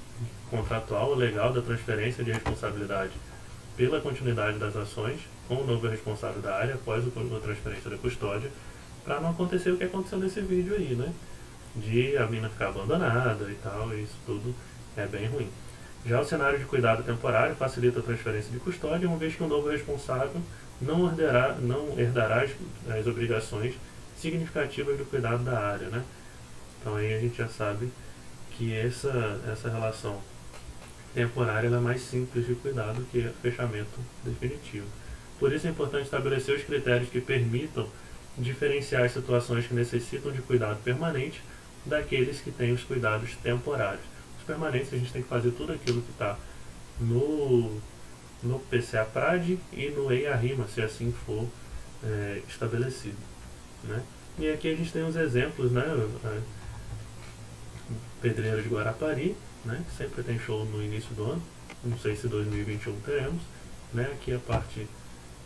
contratual, legal, da transferência de responsabilidade pela continuidade das ações com o novo responsável da área após a transferência da custódia, para não acontecer o que aconteceu nesse vídeo aí, né? De a mina ficar abandonada e tal, e isso tudo é bem ruim. Já o cenário de cuidado temporário facilita a transferência de custódia, uma vez que o novo responsável não herdará as obrigações significativas do cuidado da área, né? Então aí a gente já sabe que essa relação temporária ela é mais simples de cuidar do que o fechamento definitivo. Por isso é importante estabelecer os critérios que permitam diferenciar as situações que necessitam de cuidado permanente daqueles que têm os cuidados temporários. Os permanentes a gente tem que fazer tudo aquilo que está no PCA-PRAD e no EIA-RIMA, se assim for estabelecido, né? E aqui a gente tem os exemplos, né? Pedreira de Guarapari, né? Que sempre tem show no início do ano, não sei se 2021 teremos, né? Aqui a parte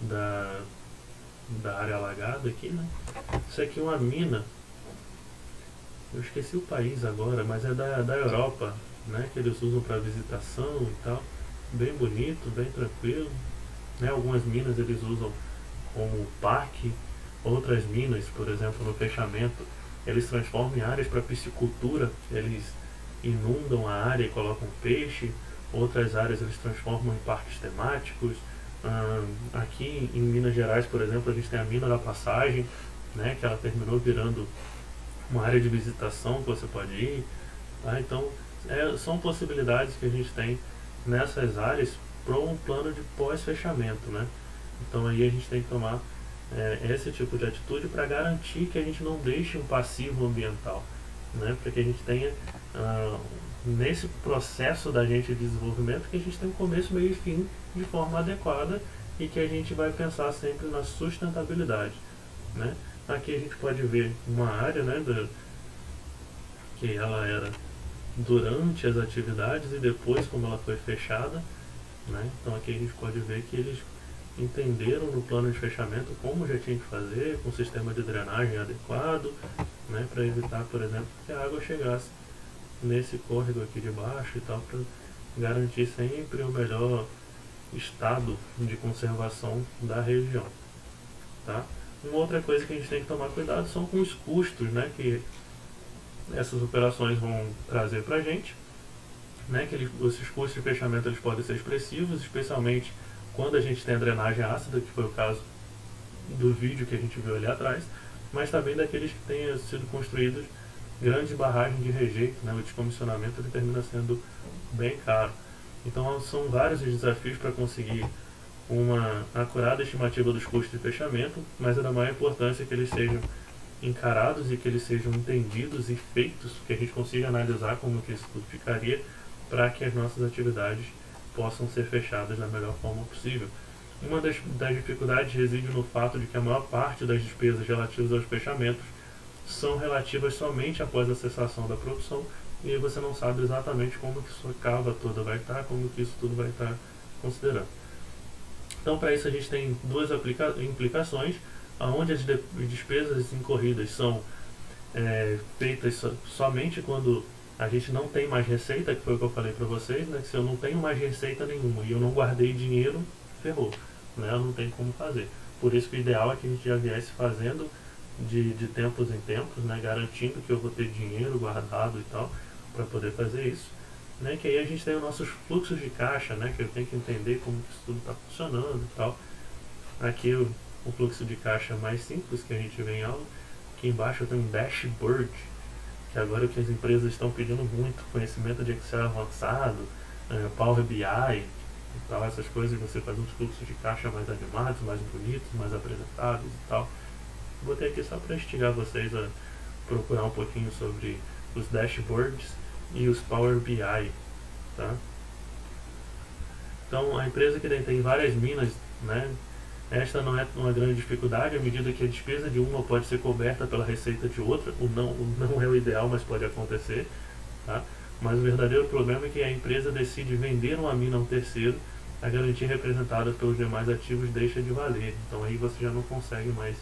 da área alagada aqui, né? Isso aqui é uma mina, eu esqueci o país agora, mas é da Europa, né? Que eles usam para visitação e tal, bem bonito, bem tranquilo, né? Algumas minas eles usam como parque, outras minas, por exemplo, no fechamento, eles transformam em áreas para piscicultura, eles inundam a área e colocam peixe, outras áreas eles transformam em parques temáticos. Aqui em Minas Gerais, por exemplo, a gente tem a Mina da Passagem, né, que ela terminou virando uma área de visitação que você pode ir. Tá? Então, são possibilidades que a gente tem nessas áreas para um plano de pós-fechamento, né? Então aí a gente tem que tomar esse tipo de atitude para garantir que a gente não deixe um passivo ambiental, né? Para que a gente tenha, nesse processo da gente de desenvolvimento, que a gente tem um começo, meio e fim de forma adequada e que a gente vai pensar sempre na sustentabilidade, né? Aqui a gente pode ver uma área, né, que ela era durante as atividades e depois como ela foi fechada, né? Então aqui a gente pode ver que eles entenderam no plano de fechamento como já tinha que fazer, com um sistema de drenagem adequado, né, para evitar, por exemplo, que a água chegasse nesse córrego aqui de baixo e tal, para garantir sempre o melhor estado de conservação da região, tá? Uma outra coisa que a gente tem que tomar cuidado são com os custos, né, que essas operações vão trazer para a gente, né, que esses custos de fechamento eles podem ser expressivos, especialmente quando a gente tem a drenagem ácida, que foi o caso do vídeo que a gente viu ali atrás, mas também daqueles que tenham sido construídos grandes barragens de rejeito, né, o descomissionamento ele termina sendo bem caro. Então são vários os desafios para conseguir uma acurada estimativa dos custos de fechamento, mas é da maior importância que eles sejam encarados e que eles sejam entendidos e feitos, que a gente consiga analisar como que isso tudo ficaria para que as nossas atividades possam ser fechadas da melhor forma possível. Uma das dificuldades reside no fato de que a maior parte das despesas relativas aos fechamentos são relativas somente após a cessação da produção, e aí você não sabe exatamente como que sua cava toda vai estar, como que isso tudo vai estar considerando. Então, para isso a gente tem duas implicações, onde as despesas incorridas são feitas somente quando a gente não tem mais receita, que foi o que eu falei para vocês, né? Que se eu não tenho mais receita nenhuma e eu não guardei dinheiro, ferrou, né? Eu não tenho como fazer. Por isso que o ideal é que a gente já viesse fazendo de tempos em tempos, né? Garantindo que eu vou ter dinheiro guardado e tal, para poder fazer isso, né? Que aí a gente tem os nossos fluxos de caixa, né? Que eu tenho que entender como que isso tudo está funcionando e tal. Aqui o fluxo de caixa mais simples que a gente vê em aula. Aqui embaixo eu tenho um dashboard, que agora é o que as empresas estão pedindo muito, conhecimento de Excel avançado, Power BI e tal, essas coisas, você faz uns fluxos de caixa mais animados, mais bonitos, mais apresentáveis e tal. Botei aqui só para instigar vocês a procurar um pouquinho sobre os dashboards e os Power BI, tá? Então a empresa que tem várias minas, né? Esta não é uma grande dificuldade, à medida que a despesa de uma pode ser coberta pela receita de outra. O não é o ideal, mas pode acontecer, tá? Mas o verdadeiro problema é que a empresa decide vender uma mina a um terceiro, a garantia representada pelos demais ativos deixa de valer. Então aí você já não consegue mais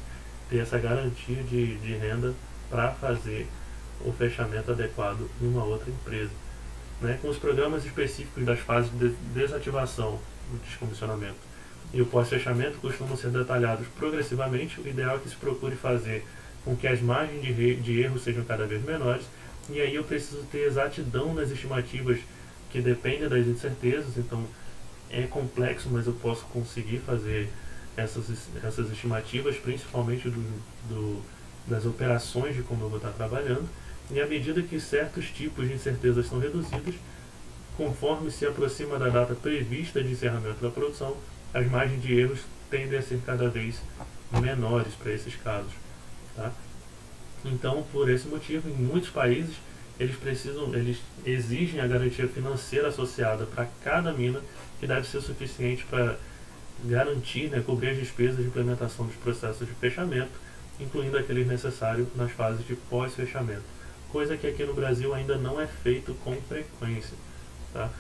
ter essa garantia de renda para fazer o fechamento adequado em uma outra empresa, né? Com os programas específicos das fases de desativação do descomissionamento e o pós-fechamento costumam ser detalhados progressivamente. O ideal é que se procure fazer com que as margens de erro sejam cada vez menores, e aí eu preciso ter exatidão nas estimativas que dependem das incertezas. Então é complexo, mas eu posso conseguir fazer essas estimativas, principalmente das operações de como eu vou estar trabalhando, e à medida que certos tipos de incertezas são reduzidos, conforme se aproxima da data prevista de encerramento da produção, as margens de erros tendem a ser cada vez menores para esses casos, tá? Então, por esse motivo, em muitos países, eles exigem a garantia financeira associada para cada mina, que deve ser suficiente para garantir, né, cobrir as despesas de implementação dos processos de fechamento, incluindo aqueles necessários nas fases de pós-fechamento, coisa que aqui no Brasil ainda não é feito com frequência, tá?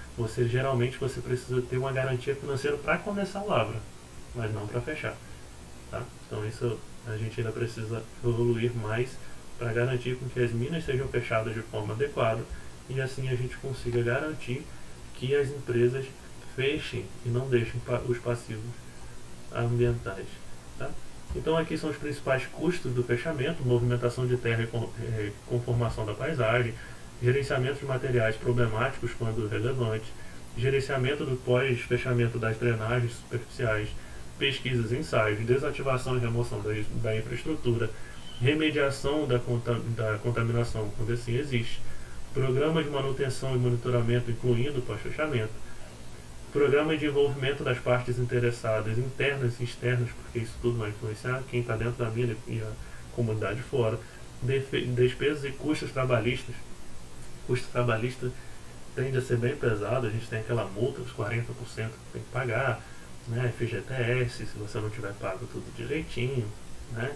Geralmente você precisa ter uma garantia financeira para começar a lavra, mas não para fechar, tá? Então isso a gente ainda precisa evoluir mais para garantir com que as minas sejam fechadas de forma adequada, e assim a gente consiga garantir que as empresas fechem e não deixem os passivos ambientais, tá? Então aqui são os principais custos do fechamento: movimentação de terra e conformação da paisagem, gerenciamento de materiais problemáticos quando relevante, gerenciamento do pós-fechamento das drenagens superficiais, pesquisas e ensaios, desativação e remoção da infraestrutura, remediação da contaminação, quando assim existe, programa de manutenção e monitoramento, incluindo pós-fechamento, programa de envolvimento das partes interessadas, internas e externas, porque isso tudo vai influenciar quem está dentro da mina e a comunidade fora, despesas e custos trabalhistas. Custo trabalhista tende a ser bem pesado, a gente tem aquela multa dos 40% que tem que pagar, né, FGTS, se você não tiver pago tudo direitinho, né,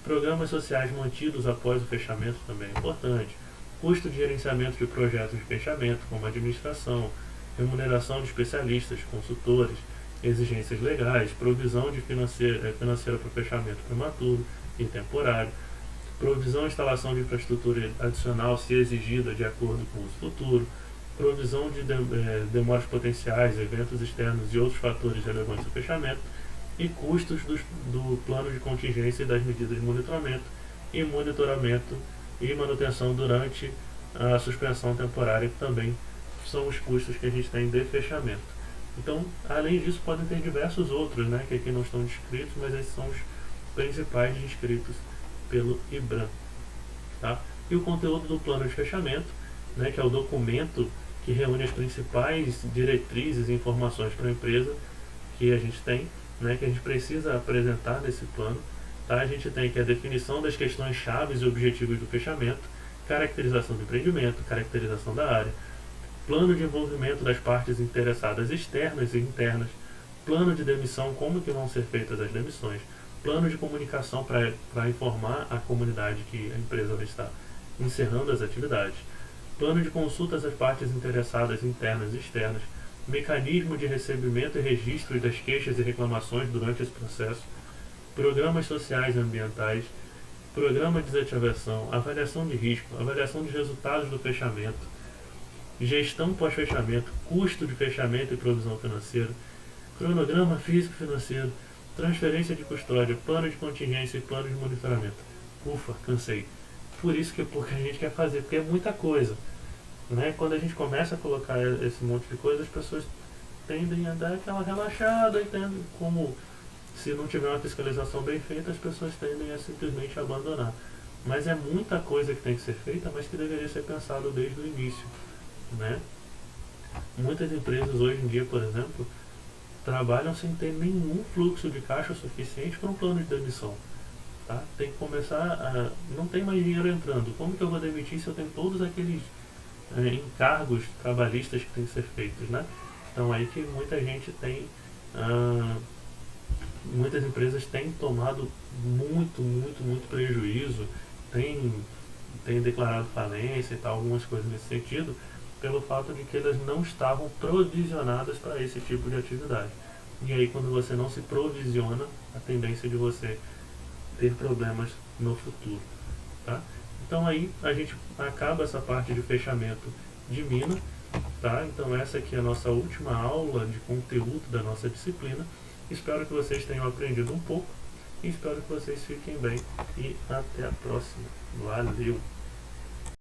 programas sociais mantidos após o fechamento também é importante, custo de gerenciamento de projetos de fechamento, como administração, remuneração de especialistas, consultores, exigências legais, provisão de financeira para fechamento prematuro e temporário, provisão e instalação de infraestrutura adicional se exigida de acordo com o uso futuro, provisão de demoras potenciais, eventos externos e outros fatores relevantes ao fechamento, e custos do plano de contingência e das medidas de monitoramento e manutenção durante a suspensão temporária, que também são os custos que a gente tem de fechamento. Então, além disso, podem ter diversos outros, né, que aqui não estão descritos, mas esses são os principais descritos pelo IBRAM. Tá? E o conteúdo do plano de fechamento, né, que é o documento que reúne as principais diretrizes e informações para a empresa que a gente tem, né, que a gente precisa apresentar nesse plano. Tá? A gente tem que a definição das questões chaves e objetivos do fechamento, caracterização do empreendimento, caracterização da área, plano de envolvimento das partes interessadas externas e internas, plano de demissão, como que vão ser feitas as demissões, plano de comunicação para informar a comunidade que a empresa vai estar encerrando as atividades, plano de consultas às partes interessadas internas e externas, mecanismo de recebimento e registro das queixas e reclamações durante esse processo, programas sociais e ambientais, programa de desativação, avaliação de risco, avaliação de resultados do fechamento, gestão pós-fechamento, custo de fechamento e provisão financeira, cronograma físico-financeiro, transferência de custódia, plano de contingência e plano de monitoramento. Ufa, cansei. Por isso que é pouco a gente quer fazer, porque é muita coisa. Né? Quando a gente começa a colocar esse monte de coisa, as pessoas tendem a dar aquela relaxada, entende? Como se não tiver uma fiscalização bem feita, as pessoas tendem a simplesmente abandonar. Mas é muita coisa que tem que ser feita, mas que deveria ser pensado desde o início. Né? Muitas empresas hoje em dia, por exemplo, trabalham sem ter nenhum fluxo de caixa suficiente para um plano de demissão. Tá? Tem que começar a... não tem mais dinheiro entrando. Como que eu vou demitir se eu tenho todos aqueles encargos trabalhistas que têm que ser feitos? Né? Então aí que muita gente tem... muitas empresas têm tomado muito prejuízo, têm declarado falência e tal, algumas coisas nesse sentido, pelo fato de que elas não estavam provisionadas para esse tipo de atividade. E aí, quando você não se provisiona, a tendência de você ter problemas no futuro. Tá? Então aí a gente acaba essa parte de fechamento de mina. Tá? Então essa aqui é a nossa última aula de conteúdo da nossa disciplina. Espero que vocês tenham aprendido um pouco e espero que vocês fiquem bem e até a próxima. Valeu!